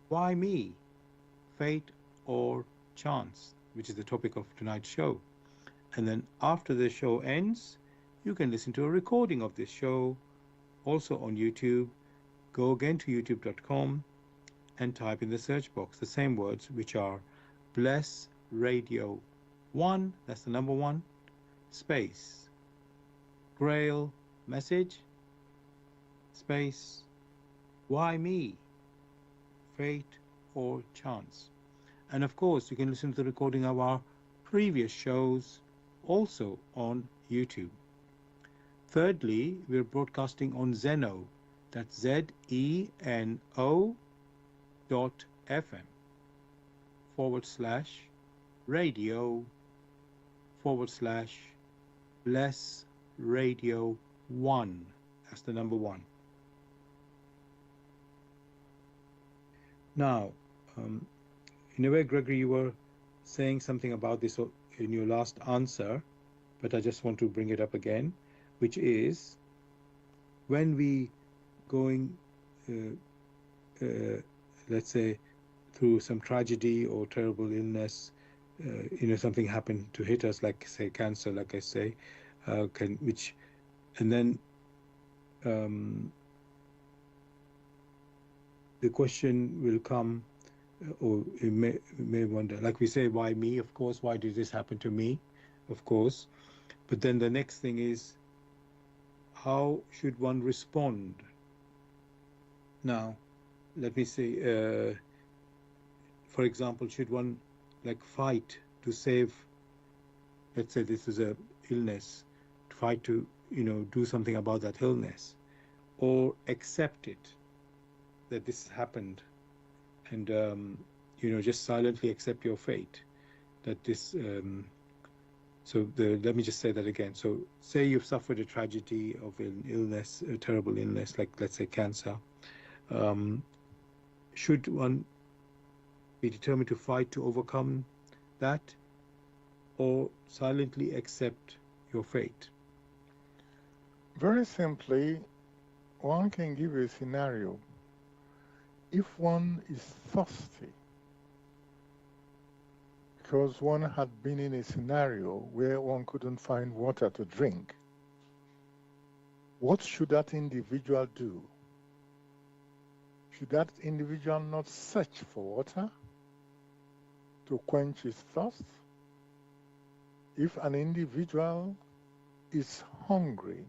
Why Me? Fate or Chance, which is the topic of tonight's show. And then after the show ends, you can listen to a recording of this show also on YouTube. Go again to youtube.com and type in the search box the same words, which are Bless Radio 1, that's the number 1, space Grail Message, space Why Me? Fate or Chance. And of course, you can listen to the recording of our previous shows also on YouTube. Thirdly, we're broadcasting on Zeno, that's ZENO.fm/radio/Bless Radio 1, that's the number 1. Now, in a way, Gregory, you were saying something about this in your last answer, but I just want to bring it up again, which is when we going, let's say, through some tragedy or terrible illness, something happened to hit us, like say cancer, like I say, and then the question will come, or you may wonder, like we say, why me? Of course, why did this happen to me? Of course. But then the next thing is, how should one respond? Now, let me say, for example, should one fight to save, let's say this is a illness, to fight to, do something about that illness, or accept it, that this happened, and, just silently accept your fate, that this, let me just say that again. So say you've suffered a tragedy of an illness, a terrible illness, like let's say cancer. Should one be determined to fight to overcome that, or silently accept your fate? Very simply, one can give a scenario. If one is thirsty, because one had been in a scenario where one couldn't find water to drink, what should that individual do? Should that individual not search for water to quench his thirst? If an individual is hungry,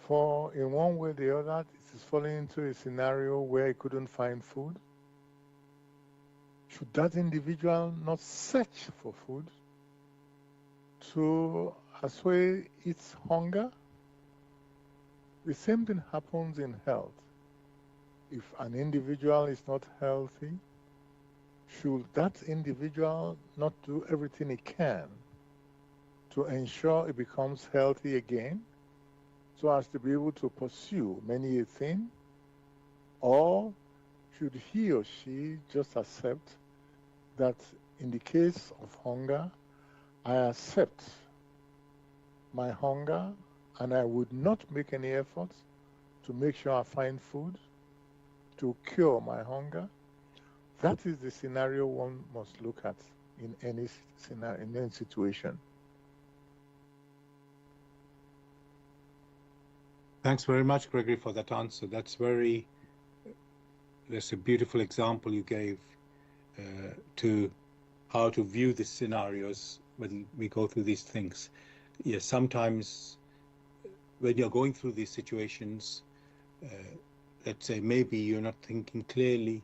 for in one way or the other, it is falling into a scenario where he couldn't find food, should that individual not search for food to assuage its hunger? The same thing happens in health. If an individual is not healthy, should that individual not do everything he can to ensure he becomes healthy again, so as to be able to pursue many a thing? Or should he or she just accept that in the case of hunger, I accept my hunger and I would not make any efforts to make sure I find food to cure my hunger? That is the scenario one must look at in any scenario, in any situation. Thanks very much, Gregory, for that answer. That's a beautiful example you gave. to how to view the scenarios when we go through these things. Yes, sometimes when you're going through these situations, let's say maybe you're not thinking clearly.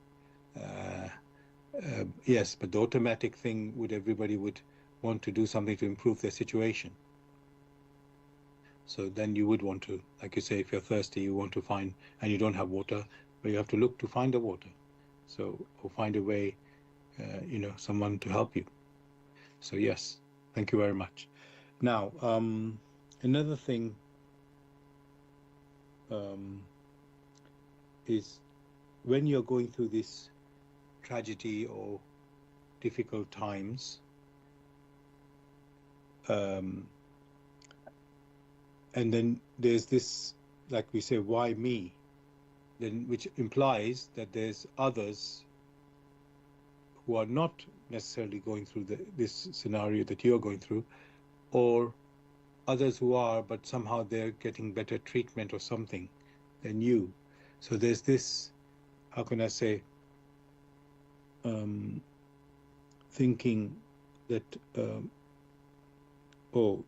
Yes, but the automatic thing would everybody would want to do something to improve their situation. So then you would want to, like you say, if you're thirsty, you want to find, and you don't have water, but you have to look to find the water. So, or find a way, someone to help you. So yes, thank you very much. Now, another thing is when you're going through this tragedy or difficult times, and then there's this, like we say, why me? Then which implies that there's others who are not necessarily going through this scenario that you're going through, or others who are, but somehow they're getting better treatment or something than you. So there's this, how can I say, thinking that, oh,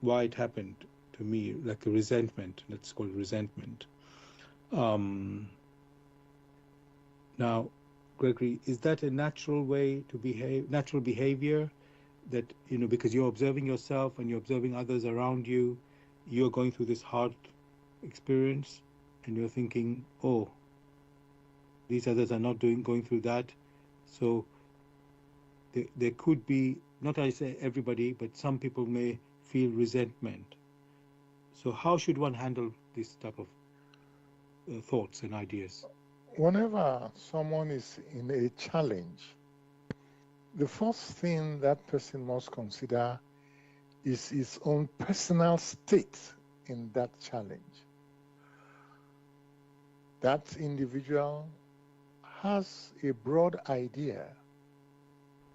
why it happened to me, like a resentment, let's call it resentment. Now, Gregory, is that a natural way to behave, natural behavior? That, because you're observing yourself and you're observing others around you, you're going through this hard experience and you're thinking, oh, these others are not going through that. So there could be, not I say everybody, but some people may feel resentment. So how should one handle this type of thoughts and ideas? Whenever someone is in a challenge, the first thing that person must consider is his own personal state in that challenge. That individual has a broad idea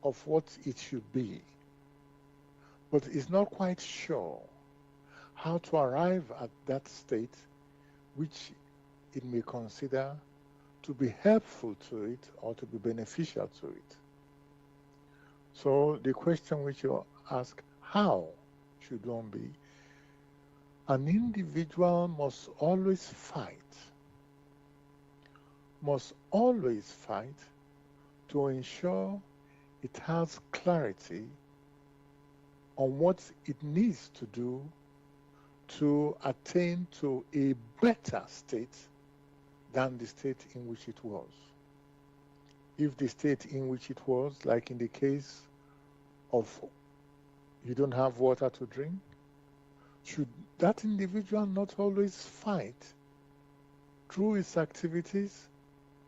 of what it should be, but is not quite sure how to arrive at that state which it may consider to be helpful to it or to be beneficial to it. So the question which you ask, how should one be? An individual must always fight to ensure it has clarity on what it needs to do to attain to a better state than the state in which it was. If the state in which it was, like in the case of you don't have water to drink, should that individual not always fight through his activities,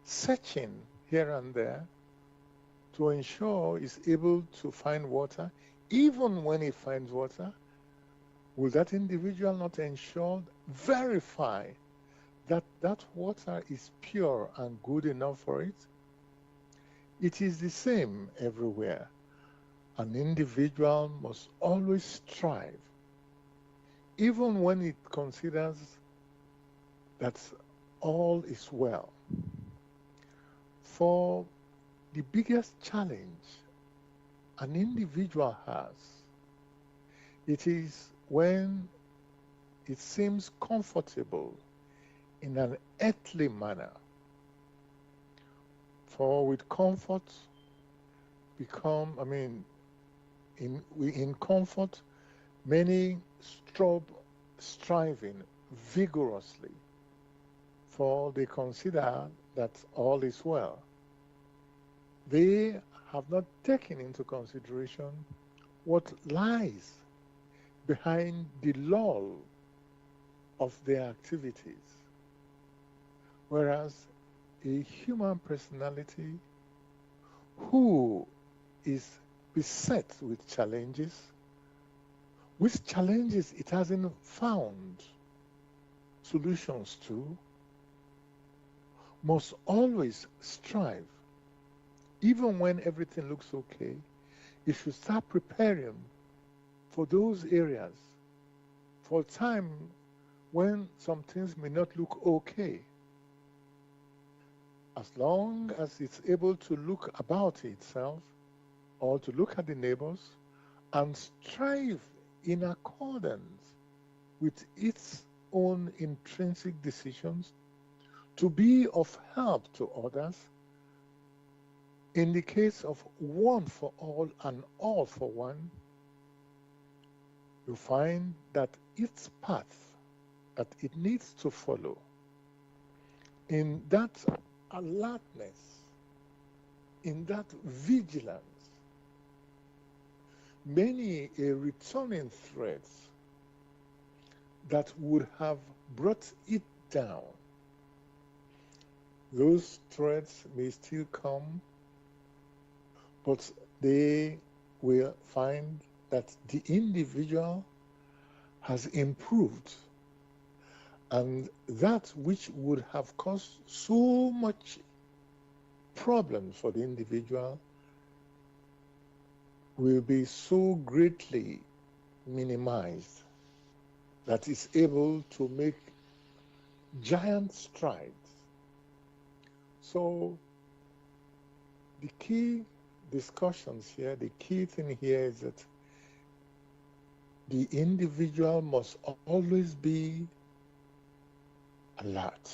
searching here and there to ensure he's able to find water? Even when he finds water, will that individual not verify that that water is pure and good enough for it? It is the same everywhere. An individual must always strive, even when it considers that all is well. For the biggest challenge an individual has, it is when it seems comfortable in an earthly manner. For with comfort in comfort, many striving vigorously, for they consider that all is well. They have not taken into consideration what lies behind the lull of their activities. Whereas a human personality who is beset with challenges, which challenges it hasn't found solutions to, must always strive. Even when everything looks okay, you should start preparing for those areas, for a time when some things may not look okay. as long as it's able to look about itself or to look at the neighbors and strive in accordance with its own intrinsic decisions to be of help to others, in the case of one for all and all for one, you find that its path that it needs to follow, in that alertness, in that vigilance, many a returning threat that would have brought it down, those threats may still come, but they will find that the individual has improved, and that which would have caused so much problems for the individual will be so greatly minimized that it's able to make giant strides. So the key discussions here, the key thing here is that the individual must always be alert,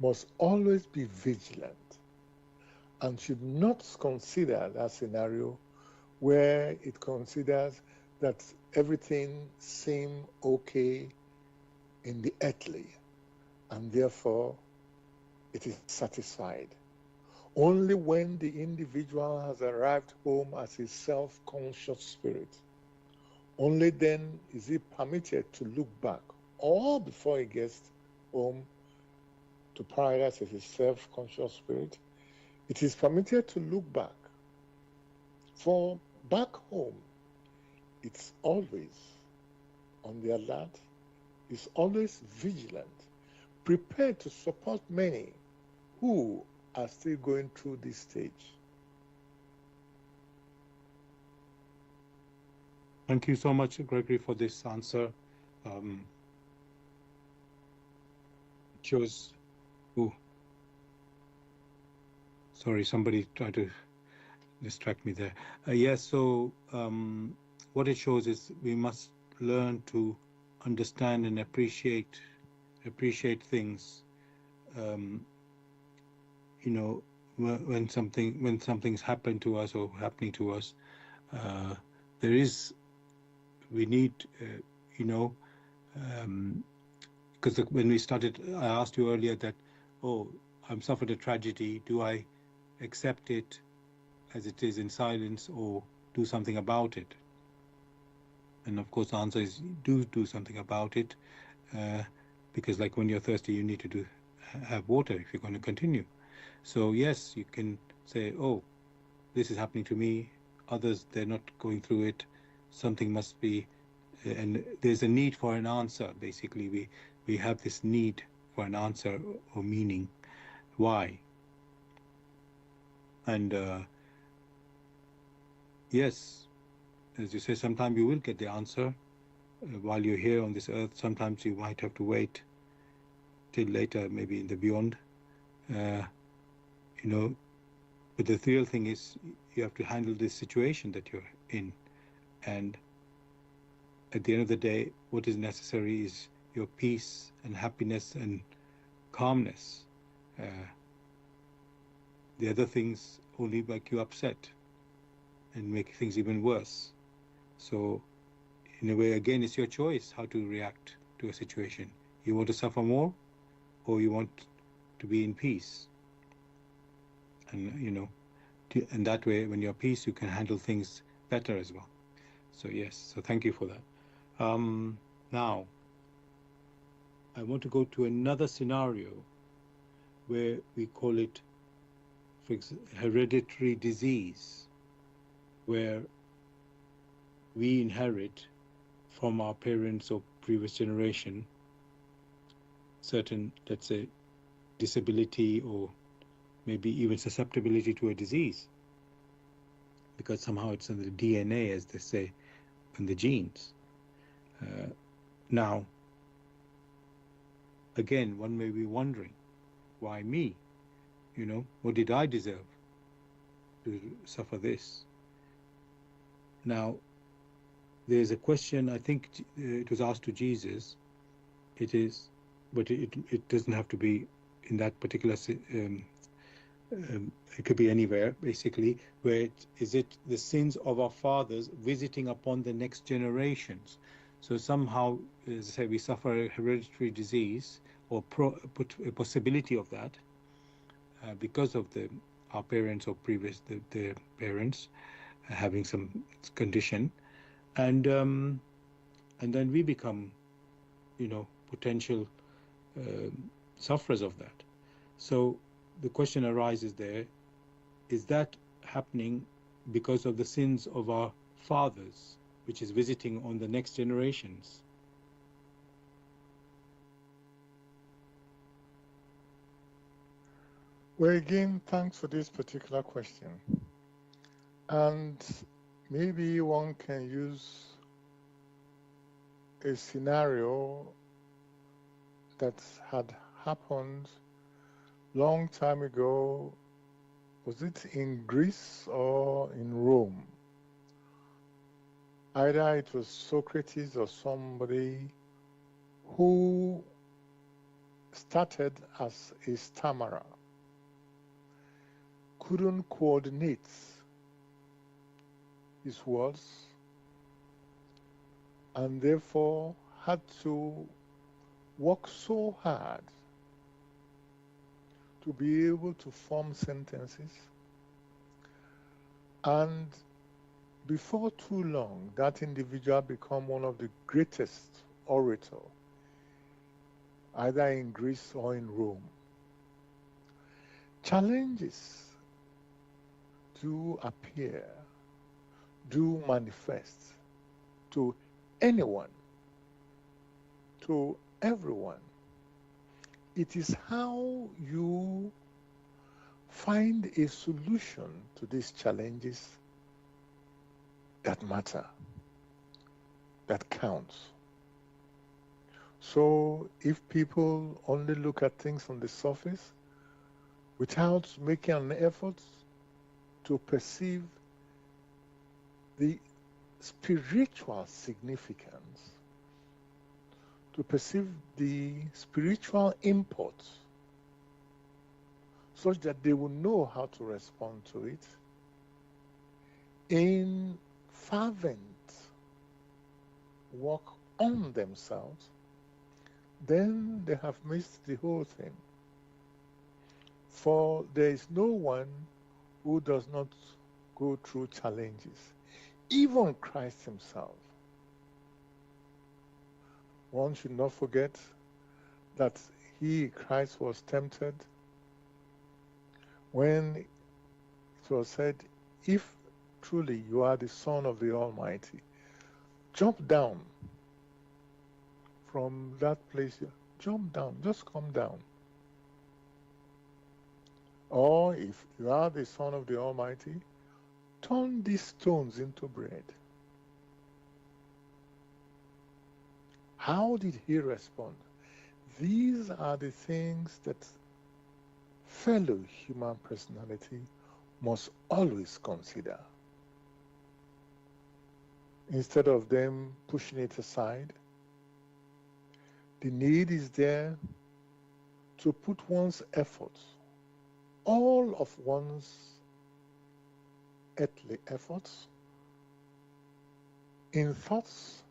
must always be vigilant, and should not consider that scenario where it considers that everything seems okay in the earthly, and therefore it is satisfied. Only when the individual has arrived home as a self-conscious spirit, only then is he permitted to look back, or before he gets home to paradise as a self-conscious spirit, it is permitted to look back. For back home, it's always on the alert, it's always vigilant, prepared to support many who are still going through this stage. Thank you so much, Gregory, for this answer. It shows. Oh, sorry, somebody tried to distract me there. Yes, so what it shows is we must learn to understand and appreciate things. You know, when something's happened to us or happening to us, we need, you know, because when we started, I asked you earlier that, oh, I'm suffered a tragedy. Do I accept it as it is in silence or do something about it? And of course, the answer is do something about it, because like when you're thirsty, you need to have water if you're going to continue. So yes, you can say, oh, this is happening to me. Others, they're not going through it. Something must be, and there's a need for an answer. Basically, we have this need for an answer or meaning. Why? And yes, as you say, sometimes you will get the answer while you're here on this earth. Sometimes you might have to wait till later, maybe in the beyond. You know, but the real thing is you have to handle this situation that you're in. And at the end of the day, what is necessary is your peace and happiness and calmness. The other things only make you upset and make things even worse. So in a way, again, it's your choice how to react to a situation. You want to suffer more, or you want to be in peace. And, you know, and that way, when you're at peace, you can handle things better as well. So yes, so thank you for that. Now, I want to go to another scenario where we call it, for example, hereditary disease, where we inherit from our parents or previous generation certain, let's say, disability or maybe even susceptibility to a disease, because somehow it's in the DNA, as they say, in the genes. Now, again, one may be wondering, why me? What did I deserve to suffer this? Now, there's a question, I think it was asked to Jesus. It is, but it doesn't have to be in that particular, it could be anywhere, basically, where is it the sins of our fathers visiting upon the next generations? So somehow, as I say, we suffer a hereditary disease or a possibility of that because of our parents or their parents having some condition, and then we become, potential sufferers of that. So the question arises there, is that happening because of the sins of our fathers, which is visiting on the next generations? Well, again, thanks for this particular question. And maybe one can use a scenario that had happened long time ago. Was it in Greece or in Rome? Either it was Socrates or somebody who started as a stammerer, couldn't coordinate his words, and therefore had to work so hard to be able to form sentences. And before too long, that individual became one of the greatest orators, either in Greece or in Rome. Challenges do appear, do manifest to anyone, to everyone. It is how you find a solution to these challenges that matter, that counts. So if people only look at things on the surface without making an effort to perceive the spiritual significance, to perceive the spiritual import, such that they will know how to respond to it in fervent work on themselves, then they have missed the whole thing. For there is no one who does not go through challenges, even Christ himself. One should not forget that Christ, was tempted when it was said, if truly you are the Son of the Almighty, jump down from that place. Jump down, just come down. Or if you are the Son of the Almighty, turn these stones into bread. How did he respond? These are the things that fellow human personality must always consider. Instead of them pushing it aside, the need is there to put one's efforts, all of one's earthly efforts, in thoughts,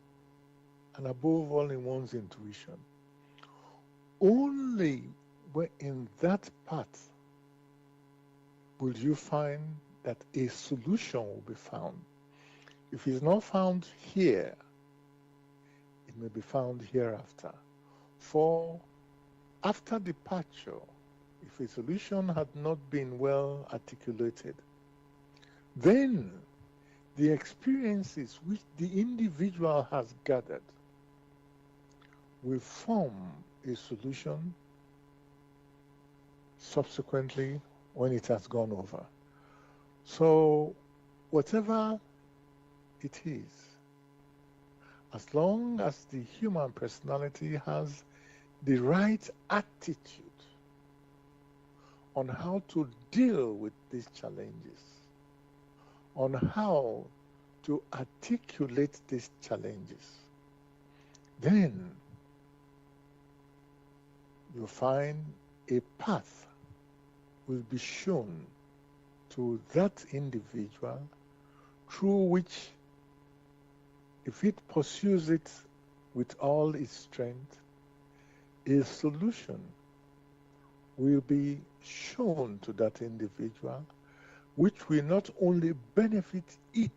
and above all in one's intuition. Only when in that path will you find that a solution will be found. If it's not found here, it may be found hereafter. For after departure, if a solution had not been well articulated, then the experiences which the individual has gathered will form a solution subsequently when it has gone over. So whatever it is, as long as the human personality has the right attitude on how to deal with these challenges, on how to articulate these challenges, then you find a path will be shown to that individual through which, if it pursues it with all its strength, a solution will be shown to that individual, which will not only benefit it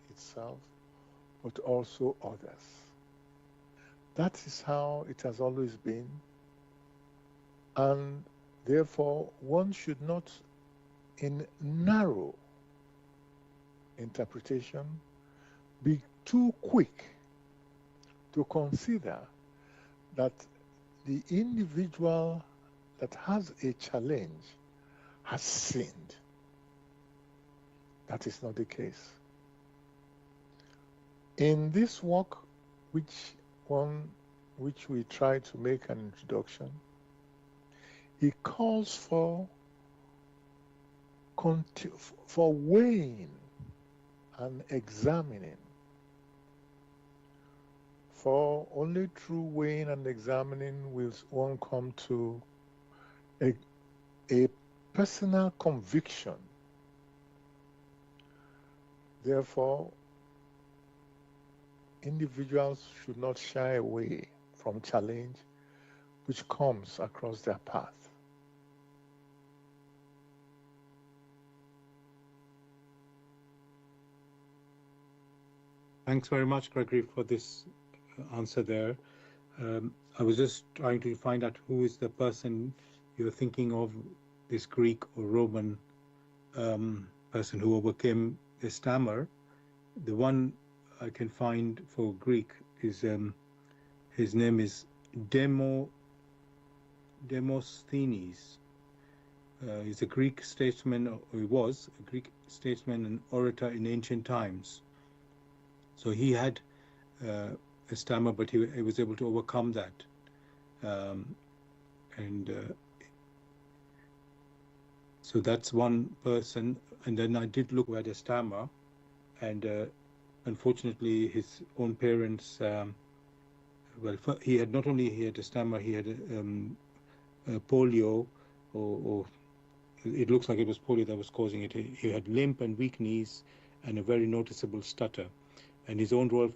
itself, but also others. That is how it has always been, and therefore one should not, in narrow interpretation, be too quick to consider that the individual that has a challenge has sinned. That is not the case. In this work, which we try to make an introduction, it calls for weighing and examining. For only through weighing and examining will one come to a personal conviction. Therefore, individuals should not shy away from challenge which comes across their path. Thanks very much, Gregory, for this answer there. I was just trying to find out who is the person you're thinking of, this Greek or Roman person who overcame the stammer. The one I can find for Greek is his name is Demosthenes. He's a Greek statesman, or he was a Greek statesman and orator in ancient times. So he had a stammer, but he was able to overcome that. So that's one person. And then I did look at a stammer, and unfortunately his own parents, he had not only he had a stammer, he had polio, or it looks like it was polio that was causing it. He had limp and weak knees and a very noticeable stutter. And his own royal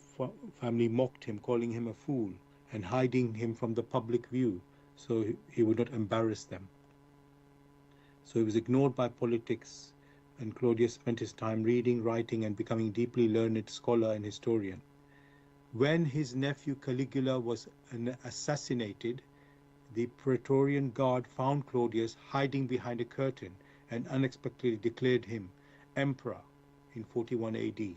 family mocked him, calling him a fool and hiding him from the public view so he would not embarrass them. So he was ignored by politics, and Claudius spent his time reading, writing, and becoming deeply learned scholar and historian. When his nephew Caligula was assassinated, the Praetorian Guard found Claudius hiding behind a curtain and unexpectedly declared him emperor in 41 AD.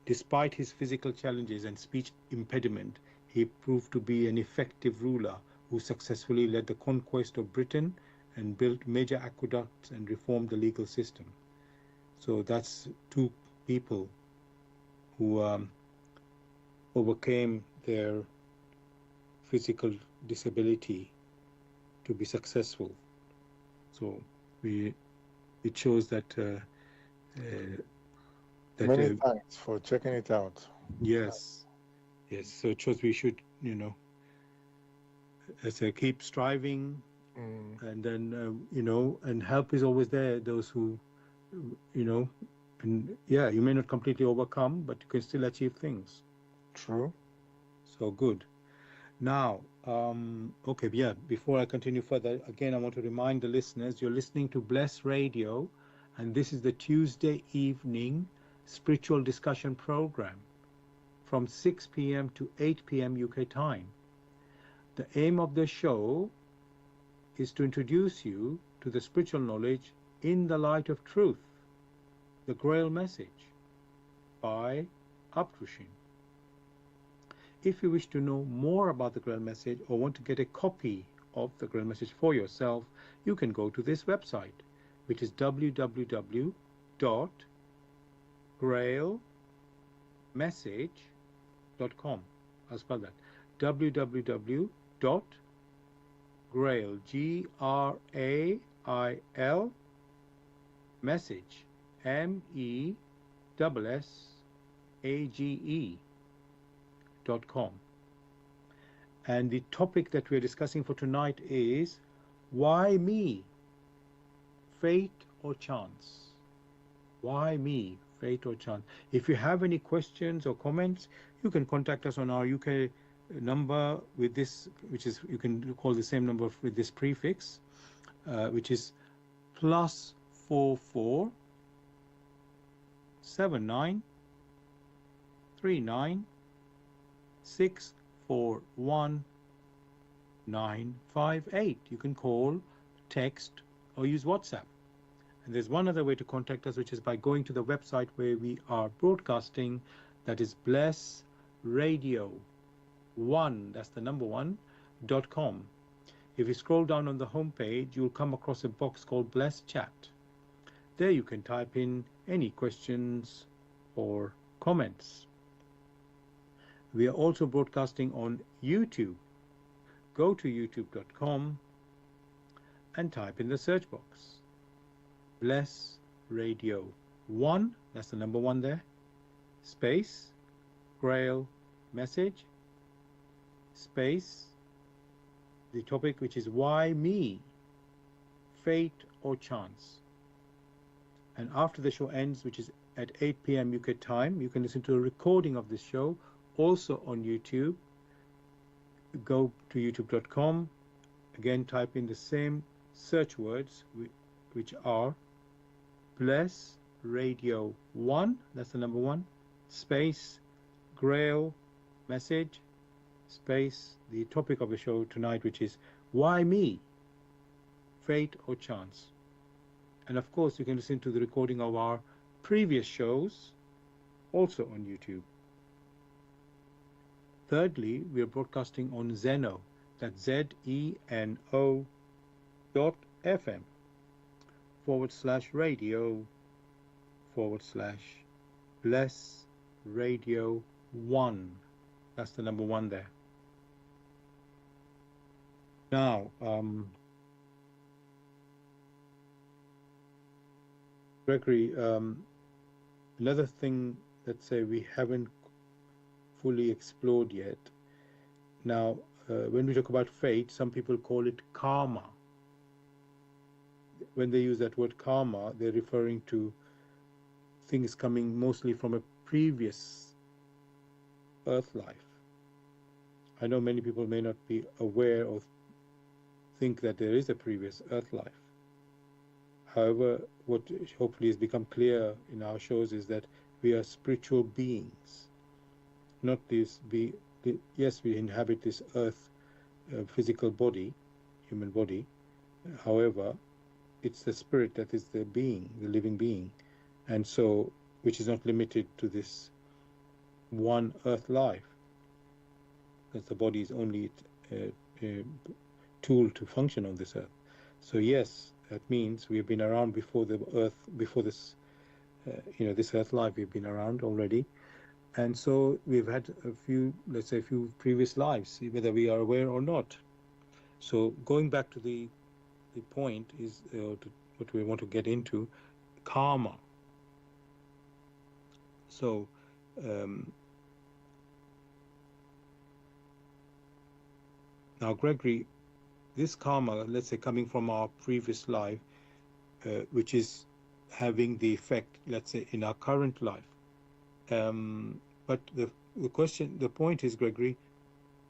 Despite his physical challenges and speech impediment, he proved to be an effective ruler who successfully led the conquest of Britain and built major aqueducts and reformed the legal system. So that's two people who overcame their physical disability to be successful. So it shows that many thanks for checking it out. Yes. So it shows we should, keep striving, and then and help is always there. Those who, and you may not completely overcome, but you can still achieve things. True. So good. Now, before I continue further, again, I want to remind the listeners, you're listening to Bless Radio, and this is the Tuesday evening spiritual discussion program from 6 p.m. to 8 p.m. UK time. The aim of the show is to introduce you to the spiritual knowledge in the light of truth, the Grail Message by Abdushin. If you wish to know more about the Grail Message or want to get a copy of the Grail Message for yourself, you can go to this website, which is www.grailmessage.com. I'll spell that. www.grail, Message, MESSAGE.com. And the topic that we're discussing for tonight is, why me? Fate or chance? Why me? Fate or chance? If you have any questions or comments, you can contact us on our UK number with this, which is, you can call the same number with this prefix, which is +44 79 39 641 958. You can call, text, or use WhatsApp. And there's one other way to contact us, which is by going to the website where we are broadcasting. That is Bless Radio 1, that's the number 1.com. If you scroll down on the home page, you'll come across a box called Bless Chat. There you can type in any questions or comments. We are also broadcasting on YouTube. Go to youtube.com and type in the search box Bless Radio 1, that's the number 1 there, space, Grail Message, space, the topic, which is why me? Fate or chance? And after the show ends, which is at 8 p.m. UK time, you can listen to a recording of this show also on YouTube. Go to youtube.com, again type in the same search words, which are Bless Radio 1, that's the number 1, space, Grail Message, space, the topic of the show tonight, which is why me? Fate or chance? And of course, you can listen to the recording of our previous shows also on YouTube. Thirdly, we are broadcasting on Zeno, that's ZENO.FM /radio/Bless Radio 1. That's the number 1 there. Now, Gregory, another thing that say we haven't fully explored yet. Now, when we talk about fate, some people call it karma. When they use that word karma, they're referring to things coming mostly from a previous earth life. I know many people may not be aware or think that there is a previous earth life. However, what hopefully has become clear in our shows is that we are spiritual beings. Not this yes, we inhabit this earth physical body, human body. However, it's the spirit that is the being, the living being, and so, which is not limited to this one earth life, because the body is only a tool to function on this earth. So yes, that means we've been around before the earth, before this, this earth life. We've been around already, and so we've had a few, let's say, a few previous lives, whether we are aware or not. So going back to the point is what we want to get into, karma. So now, Gregory, this karma, let's say, coming from our previous life, which is having the effect, let's say, in our current life. But the point is, Gregory,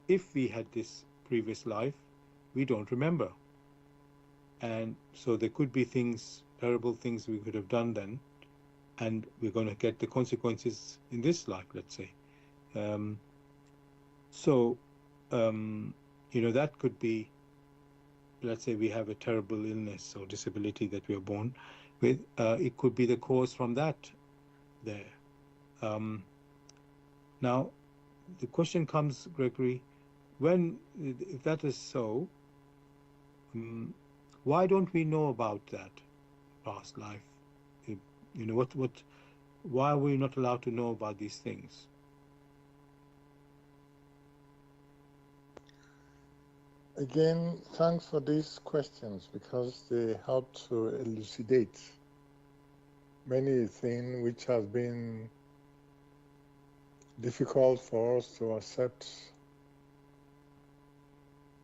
if we had this previous life, we don't remember. And so there could be things, terrible things we could have done then, and we're going to get the consequences in this life, let's say. That could be, let's say we have a terrible illness or disability that we are born with. It could be the cause from that there. Now, the question comes, Gregory, if that is so, why don't we know about that past life? Why are we not allowed to know about these things? Again, thanks for these questions because they help to elucidate many things which has been difficult for us to accept.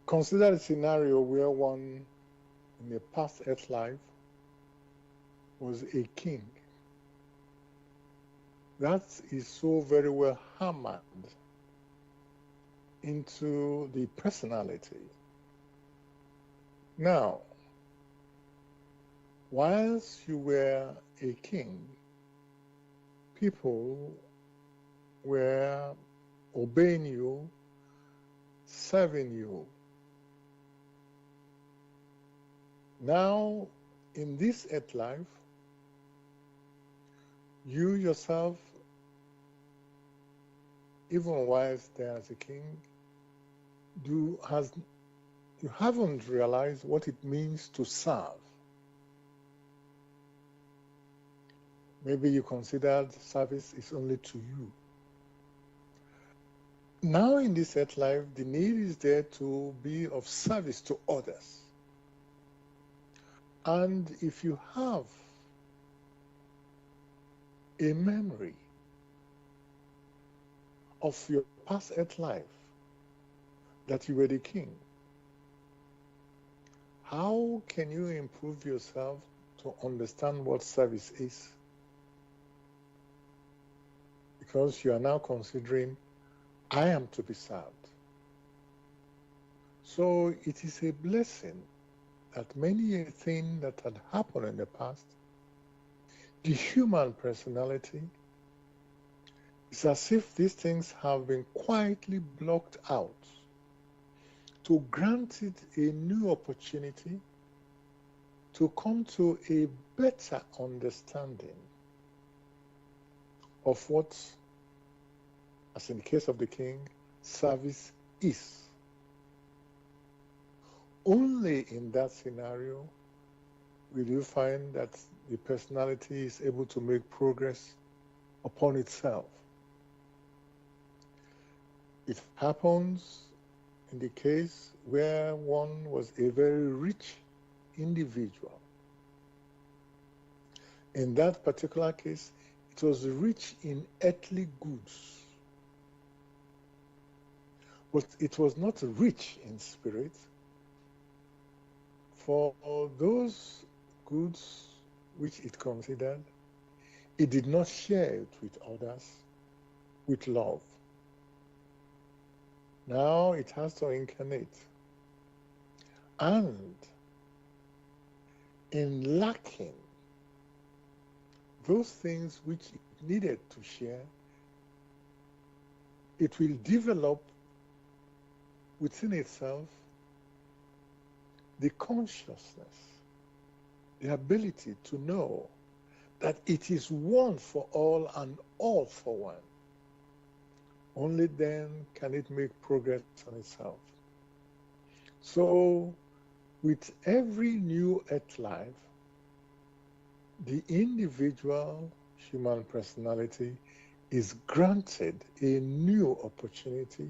Consider a scenario where one in a past earth life was a king. That is so very well hammered into the personality. Now, whilst you were a king, people were obeying you, serving you. Now, in this earth life, you yourself, even whilst there as a king, you haven't realized what it means to serve. Maybe you considered service is only to you. Now in this earth life, the need is there to be of service to others. And if you have a memory of your past earth life, that you were the king, how can you improve yourself to understand what service is? Because you are now considering, I am to be served. So it is a blessing that many things that had happened in the past, the human personality, it's as if these things have been quietly blocked out to grant it a new opportunity to come to a better understanding of what, as in the case of the king, service is. Only in that scenario will you find that the personality is able to make progress upon itself. It happens in the case where one was a very rich individual. In that particular case, it was rich in earthly goods, but it was not rich in spirit. For those goods which it considered, it did not share it with others with love. Now it has to incarnate. And in lacking those things which it needed to share, it will develop within itself the consciousness, the ability to know that it is one for all and all for one. Only then can it make progress on itself. So, with every new earth life, the individual human personality is granted a new opportunity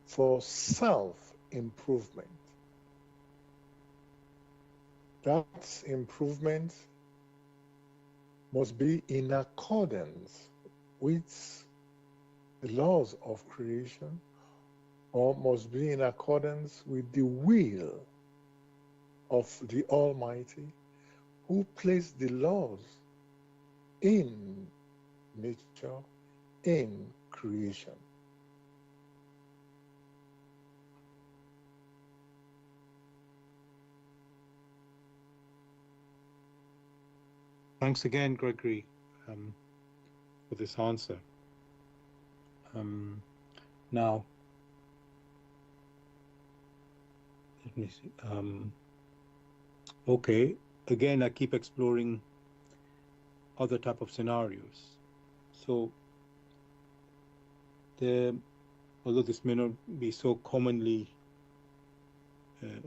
for self-improvement. That improvement must be in accordance with the laws of creation, or must be in accordance with the will of the Almighty, who placed the laws in nature, in creation. Thanks again, Gregory, for this answer. Now, let me see. Okay, again, I keep exploring other type of scenarios. So, although this may not be so commonly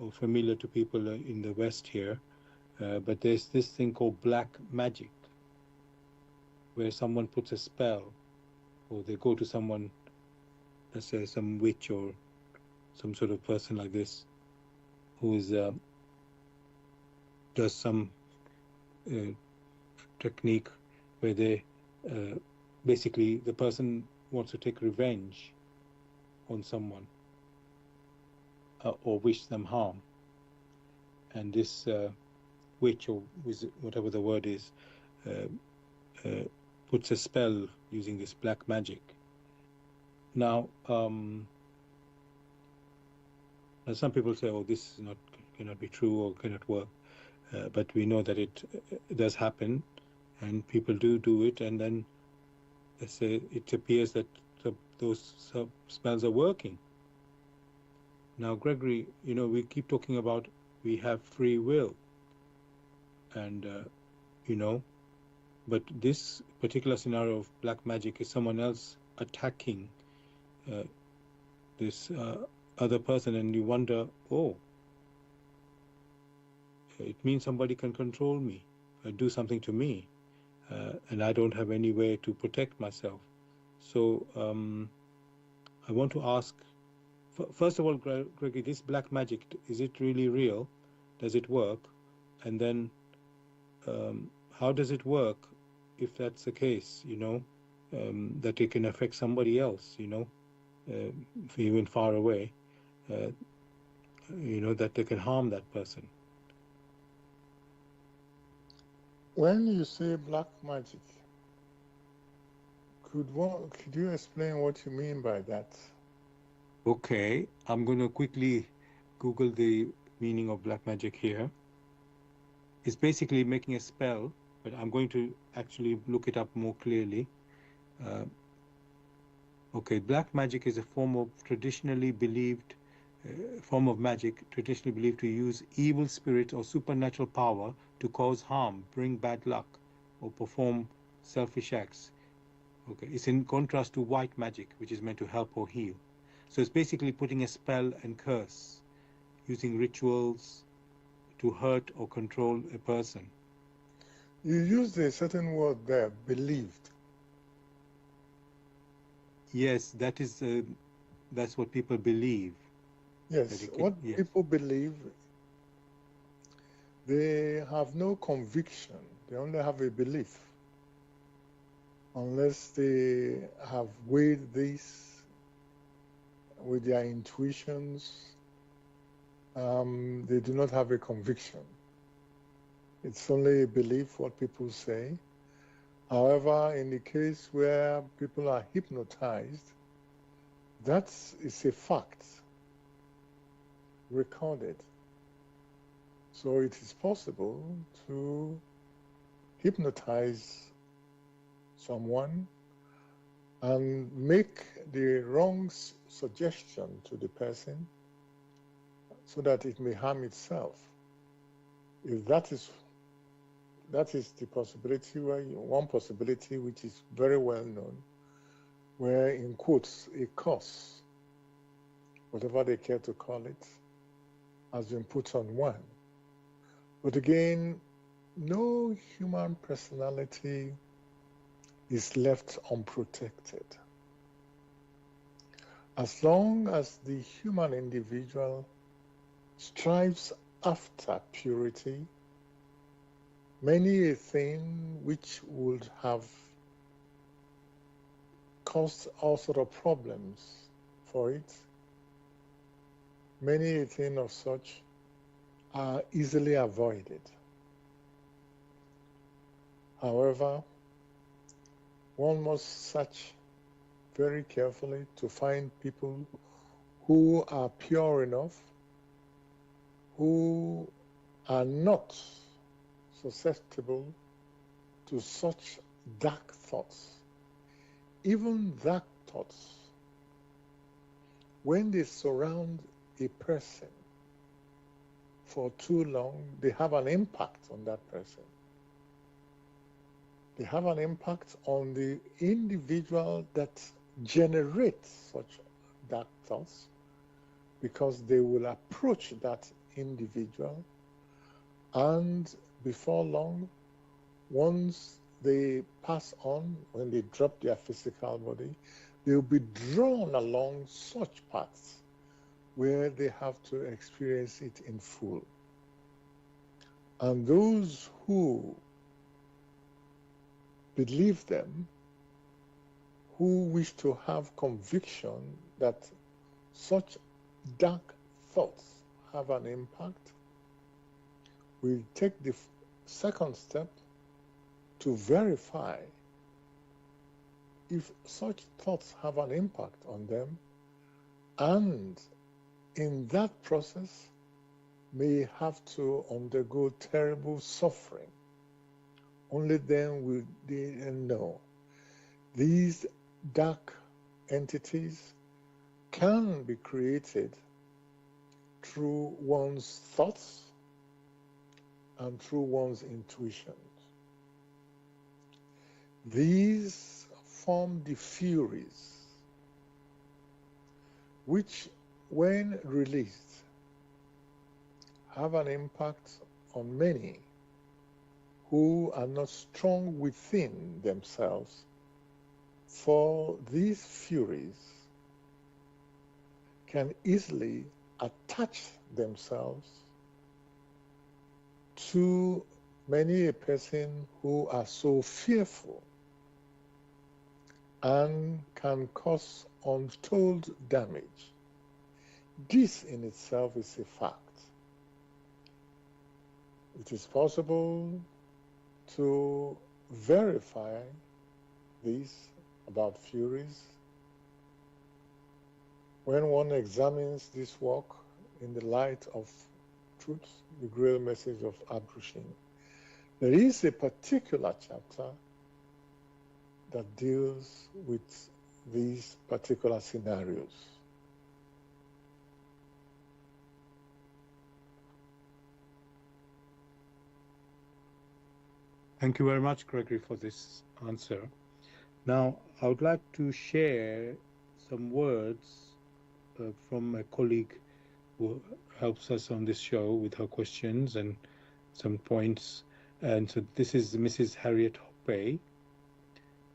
or familiar to people in the West here, but there's this thing called black magic, where someone puts a spell, or they go to someone, let's say some witch or some sort of person like this, who's does some technique where they basically the person wants to take revenge on someone or wish them harm, and this witch or whatever the word is puts a spell using this black magic. Now, some people say, "Oh, this is cannot be true or cannot work," but we know that it does happen, and people do it, and then they say it appears that those spells are working. Now, Gregory, we keep talking about we have free will, and but this particular scenario of black magic is someone else attacking this other person, and you wonder, oh, it means somebody can control me, do something to me, and I don't have any way to protect myself. So I want to ask, first of all, Gregory, this black magic, is it really real? Does it work? And then how does it work if that's the case, that it can affect somebody else, even far away, that they can harm that person? When you say black magic, could you explain what you mean by that? Okay, I'm going to quickly Google the meaning of black magic here. It's basically making a spell, but I'm going to actually look it up more clearly. Okay, black magic is a form of magic traditionally believed to use evil spirits or supernatural power to cause harm, bring bad luck, or perform selfish acts. Okay, it's in contrast to white magic, which is meant to help or heal. So it's basically putting a spell and curse, using rituals to hurt or control a person. You used a certain word there, believed. Yes, that's what people believe. Yes, people believe, they have no conviction. They only have a belief. Unless they have weighed this with their intuitions, they do not have a conviction. It's only a belief, what people say. However, in the case where people are hypnotized, that is a fact recorded. So it is possible to hypnotize someone and make the wrong suggestion to the person so that it may harm itself. If that is the possibility, one possibility which is very well known, where in quotes a curse, whatever they care to call it, has been put on one. But again, no human personality is left unprotected. As long as the human individual strives after purity, many a thing which would have caused all sort of problems for it, many a thing of such are easily avoided. However, one must search very carefully to find people who are pure enough, who are not susceptible to such dark thoughts. Even dark thoughts, when they surround a person for too long, they have an impact on that person. They have an impact on the individual that generates such dark thoughts, because they will approach that individual, and before long, once they pass on, when they drop their physical body, they will be drawn along such paths where they have to experience it in full. And those who believe them, who wish to have conviction that such dark thoughts have an impact, will take the second step to verify if such thoughts have an impact on them, and in that process may have to undergo terrible suffering. Only then will they know these dark entities can be created through one's thoughts and through one's intuitions. These form the furies, which, when released, have an impact on many who are not strong within themselves, for these furies can easily attach themselves to many a person who are so fearful and can cause untold damage. This in itself is a fact. It is possible to verify this about furies when one examines this work in the light of truth, the Grail Message of Abrushin. There is a particular chapter that deals with these particular scenarios. Thank you very much, Gregory, for this answer. Now, I would like to share some words from a colleague who helps us on this show with her questions and some points. And so this is Mrs. Harriet Hoppe,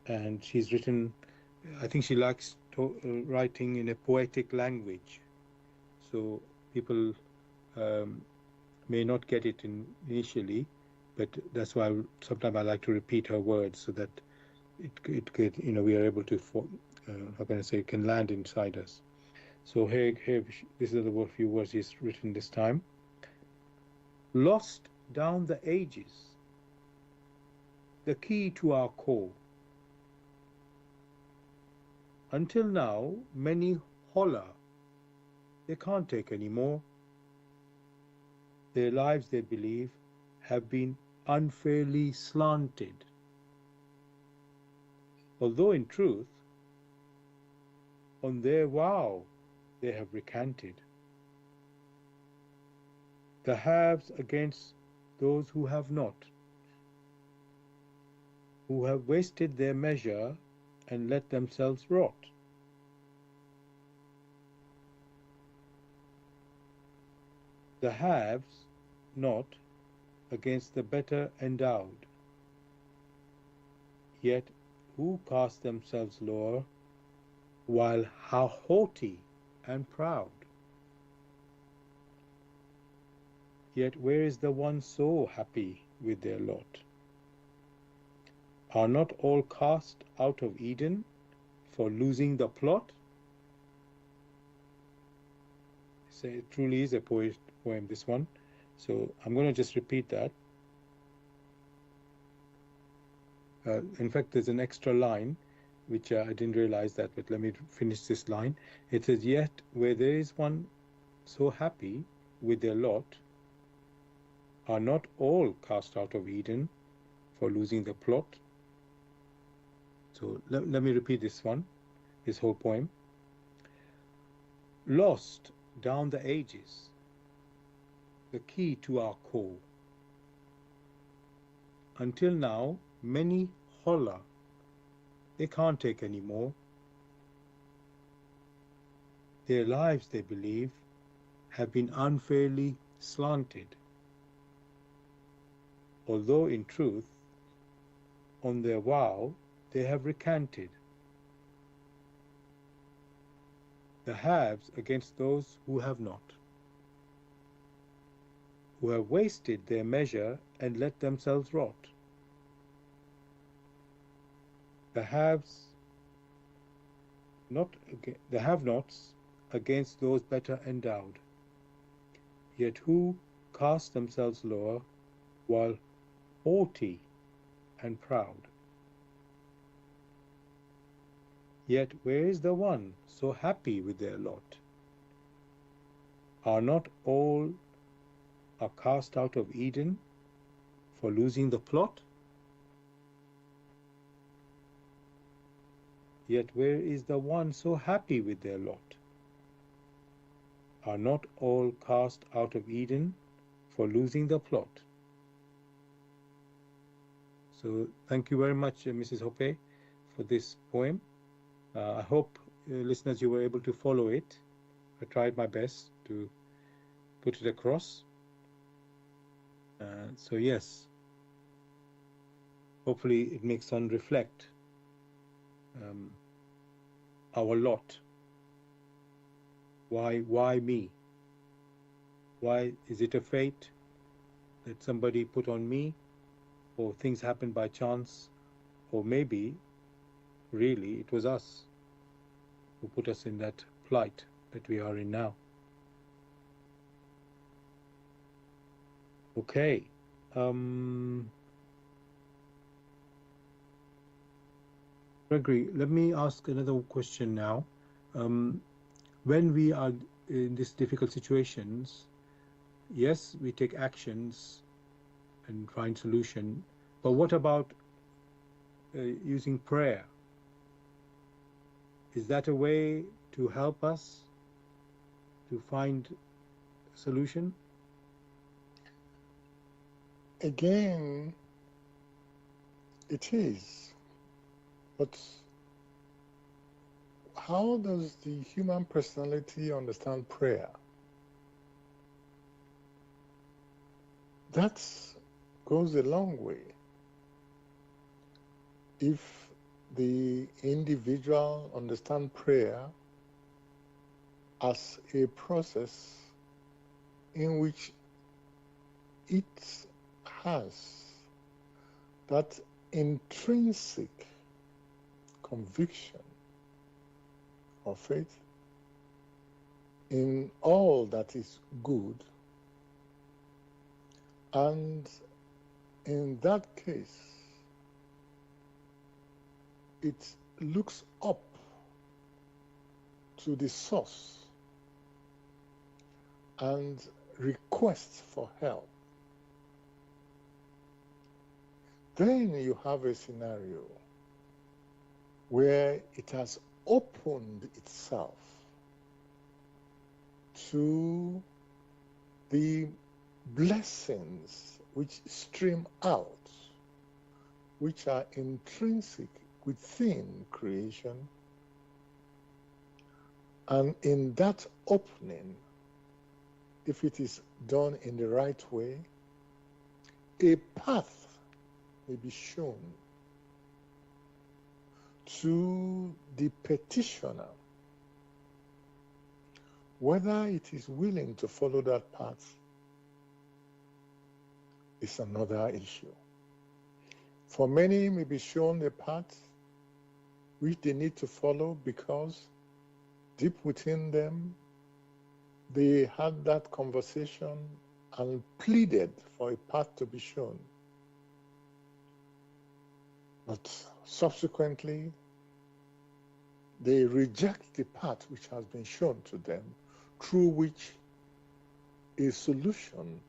and she's written, I think she likes writing in a poetic language. So people may not get it initially, but that's why sometimes I like to repeat her words so that it could, we are able to, how can I say, it can land inside us. So here, this is the few words he's written this time. Lost down the ages, the key to our core. Until now, many holler. They can't take any more. Their lives, they believe, have been unfairly slanted. Although in truth, on their vow, they have recanted. The haves against those who have not, who have wasted their measure and let themselves rot. The haves not against the better endowed, yet who cast themselves lower, while how haughty and proud. Yet where is the one so happy with their lot? Are not all cast out of Eden for losing the plot? So it truly is a poem, this one. So I'm going to just repeat that. In fact, there's an extra line, which I didn't realize that, but let me finish this line. It says, yet where there is one so happy with their lot, are not all cast out of Eden for losing the plot? So let me repeat this one, this whole poem. Lost down the ages, the key to our core. Until now, many holler. They can't take any more. Their lives, they believe, have been unfairly slanted. Although in truth, on their vow, they have recanted. the haves against those who have not, who have wasted their measure and let themselves rot. The have-nots against those better endowed, yet who cast themselves lower while haughty and proud. Yet where is the one so happy with their lot? Are not all cast out of Eden for losing the plot? Yet where is the one so happy with their lot? Are not all cast out of Eden for losing the plot? So thank you very much, Mrs. Hoppe, for this poem. I hope, listeners, you were able to follow it. I tried my best to put it across. So yes, hopefully it makes one reflect our lot. Why me? Why is it a fate that somebody put on me, or things happened by chance, or maybe really it was us who put us in that plight that we are in now. Okay. Gregory, let me ask another question now. When we are in these difficult situations, yes, we take actions and find solution, but what about using prayer? Is that a way to help us to find a solution? Again, it is. But how does the human personality understand prayer? That goes a long way. If the individual understands prayer as a process in which it has that intrinsic conviction or faith in all that is good, and in that case it looks up to the source and requests for help, then you have a scenario where it has opened itself to the blessings which stream out, which are intrinsic within creation. And in that opening, if it is done in the right way, a path may be shown to the petitioner. Whether it is willing to follow that path is another issue. For many, may be shown a path which they need to follow because deep within them, they had that conversation and pleaded for a path to be shown. But subsequently, they reject the path which has been shown to them, through which a solution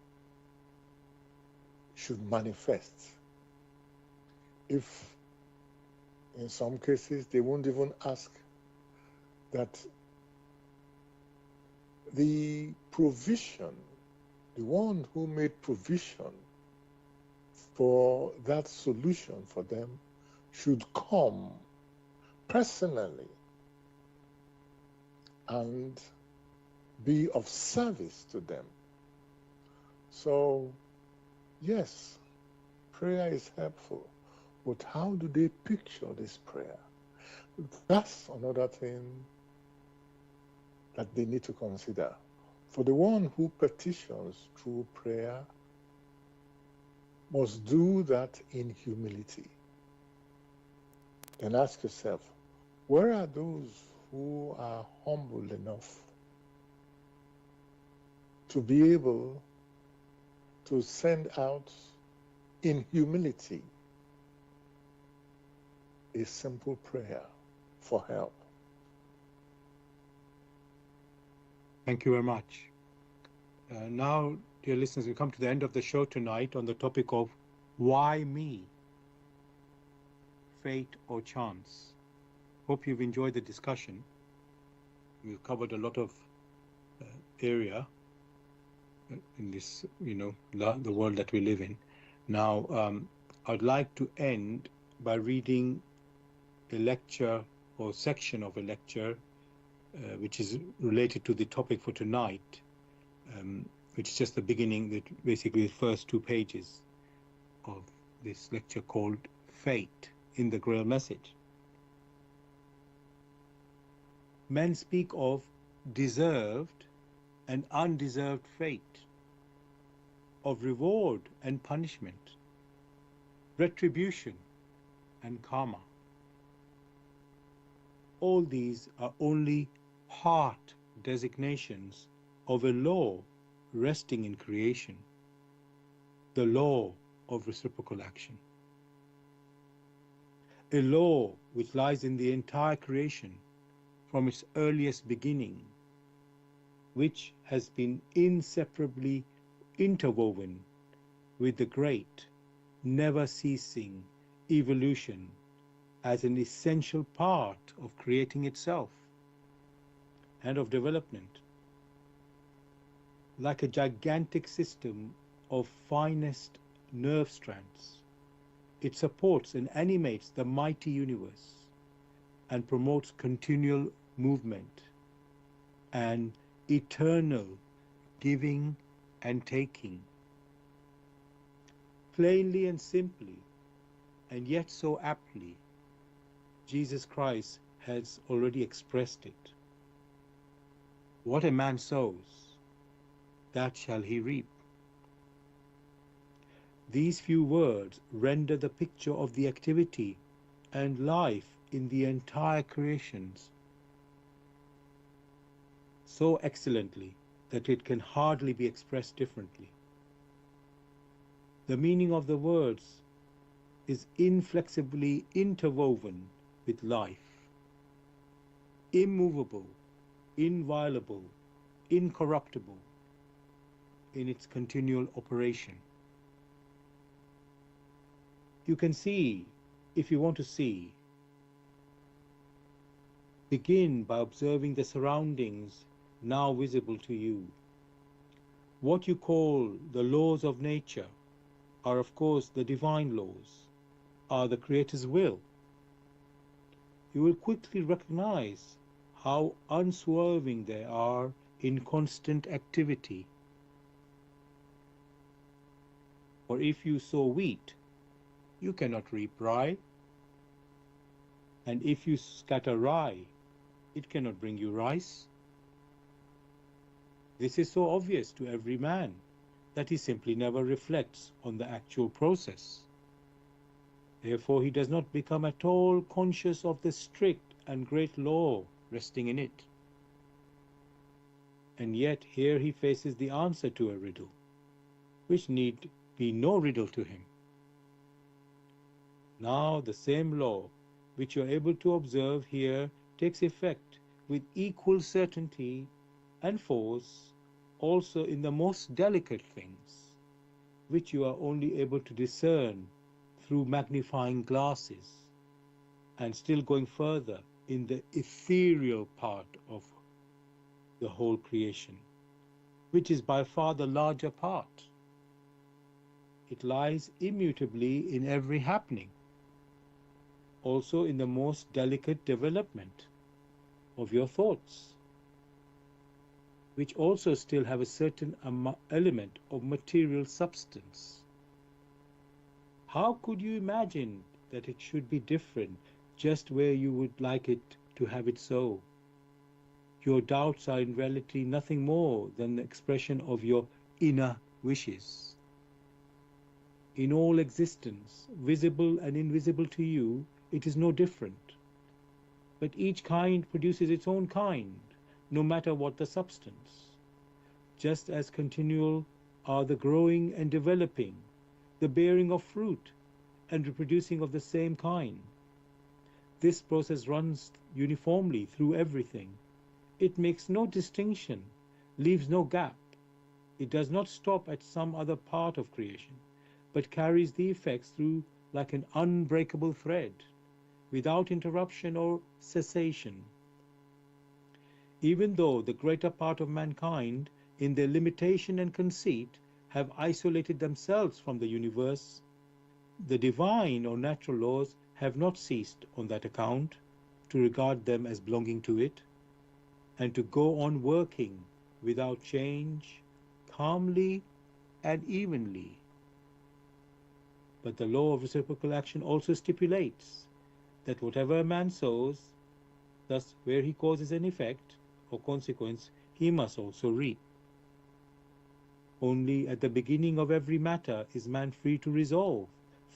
should manifest. If in some cases they won't even ask that the provision, the one who made provision for that solution for them, should come personally and be of service to them. So, yes, prayer is helpful, but how do they picture this prayer? That's another thing that they need to consider. For the one who petitions through prayer must do that in humility. Then ask yourself, where are those who are humble enough to be able to send out in humility a simple prayer for help? Thank you very much. Now, dear listeners, we come to the end of the show tonight on the topic of why me? Fate or chance? Hope you've enjoyed the discussion. We've covered a lot of area in this, the world that we live in. Now, I'd like to end by reading a lecture or section of a lecture which is related to the topic for tonight, which is just the beginning, basically the first 2 pages of this lecture called Fate in the Grail Message. Men speak of deserved and undeserved fate, of reward and punishment, retribution and karma. All these are only part designations of a law resting in creation, the law of reciprocal action. A law which lies in the entire creation from its earliest beginning, which has been inseparably interwoven with the great, never-ceasing evolution as an essential part of creating itself and of development. Like a gigantic system of finest nerve strands, it supports and animates the mighty universe and promotes continual movement and eternal giving and taking. Plainly and simply, and yet so aptly, Jesus Christ has already expressed it. What a man sows, that shall he reap. These few words render the picture of the activity and life in the entire creations so excellently that it can hardly be expressed differently. The meaning of the words is inflexibly interwoven with life, immovable, inviolable, incorruptible in its continual operation. You can see, if you want to see, begin by observing the surroundings now visible to you. What you call the laws of nature are, of course, the divine laws, are the Creator's will. You will quickly recognize how unswerving they are in constant activity. For if you sow wheat, you cannot reap rye, and if you scatter rye, it cannot bring you rice. This is so obvious to every man that he simply never reflects on the actual process. Therefore, he does not become at all conscious of the strict and great law resting in it. And yet here he faces the answer to a riddle, which need be no riddle to him. Now the same law which you are able to observe here takes effect with equal certainty and force also in the most delicate things, which you are only able to discern through magnifying glasses, and still going further in the ethereal part of the whole creation, which is by far the larger part. It lies immutably in every happening, also in the most delicate development of your thoughts, which also still have a certain element of material substance. How could you imagine that it should be different just where you would like it to have it so? Your doubts are in reality nothing more than the expression of your inner wishes. In all existence, visible and invisible to you, it is no different. But each kind produces its own kind, no matter what the substance. Just as continual are the growing and developing, the bearing of fruit, and reproducing of the same kind. This process runs uniformly through everything. It makes no distinction, leaves no gap. It does not stop at some other part of creation, but carries the effects through like an unbreakable thread, without interruption or cessation. Even though the greater part of mankind, in their limitation and conceit, have isolated themselves from the universe, the divine or natural laws have not ceased on that account to regard them as belonging to it, and to go on working without change, calmly and evenly. But the law of reciprocal action also stipulates that whatever a man sows, thus where he causes an effect or consequence, he must also reap. Only at the beginning of every matter is man free to resolve,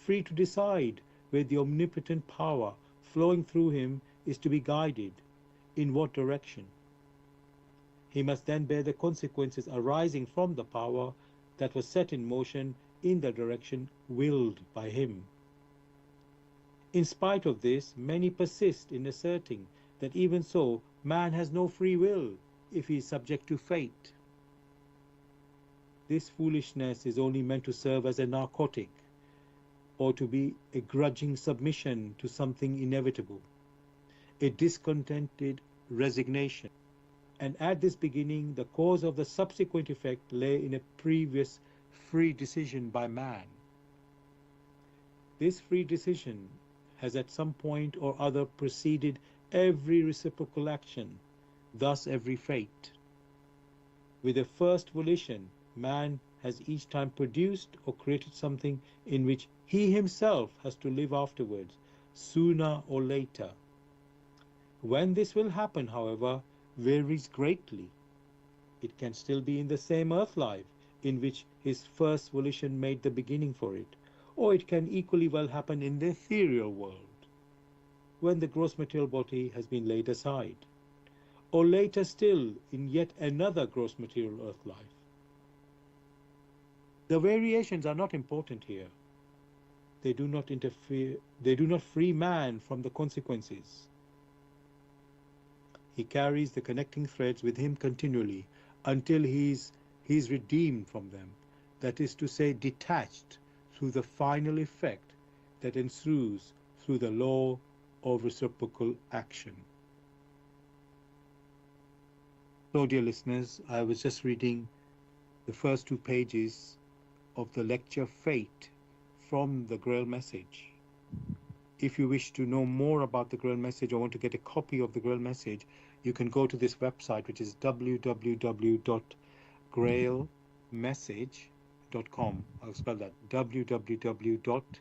free to decide where the omnipotent power flowing through him is to be guided, in what direction. He must then bear the consequences arising from the power that was set in motion in the direction willed by him. In spite of this, many persist in asserting that even so, man has no free will if he is subject to fate. This foolishness is only meant to serve as a narcotic, or to be a grudging submission to something inevitable, a discontented resignation. And at this beginning, the cause of the subsequent effect lay in a previous free decision by man. This free decision has at some point or other preceded every reciprocal action, thus every fate. With a first volition, man has each time produced or created something in which he himself has to live afterwards, sooner or later. When this will happen, however, varies greatly. It can still be in the same earth life in which his first volition made the beginning for it, or it can equally well happen in the ethereal world, when the gross material body has been laid aside, or later still in yet another gross material earth life. The variations are not important here. They do not interfere, they do not free man from the consequences. He carries the connecting threads with him continually until he is redeemed from them, that is to say, detached through the final effect that ensues through the law of reciprocal action. So, dear listeners, I was just reading the first 2 pages of the lecture Fate from the Grail Message. If you wish to know more about the Grail Message or want to get a copy of the Grail Message, you can go to this website, which is www.grailmessage.com. I'll spell that, www.grail,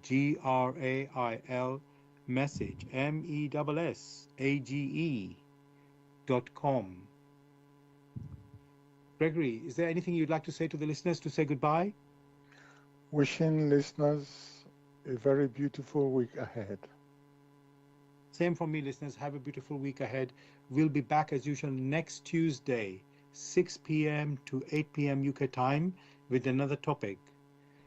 G-R-A-I-L, message, MESSAGE.com. Gregory, is there anything you'd like to say to the listeners to say goodbye? Wishing listeners a very beautiful week ahead. Same from me, listeners. Have a beautiful week ahead. We'll be back as usual next Tuesday, 6 p.m. to 8 p.m. UK time with another topic.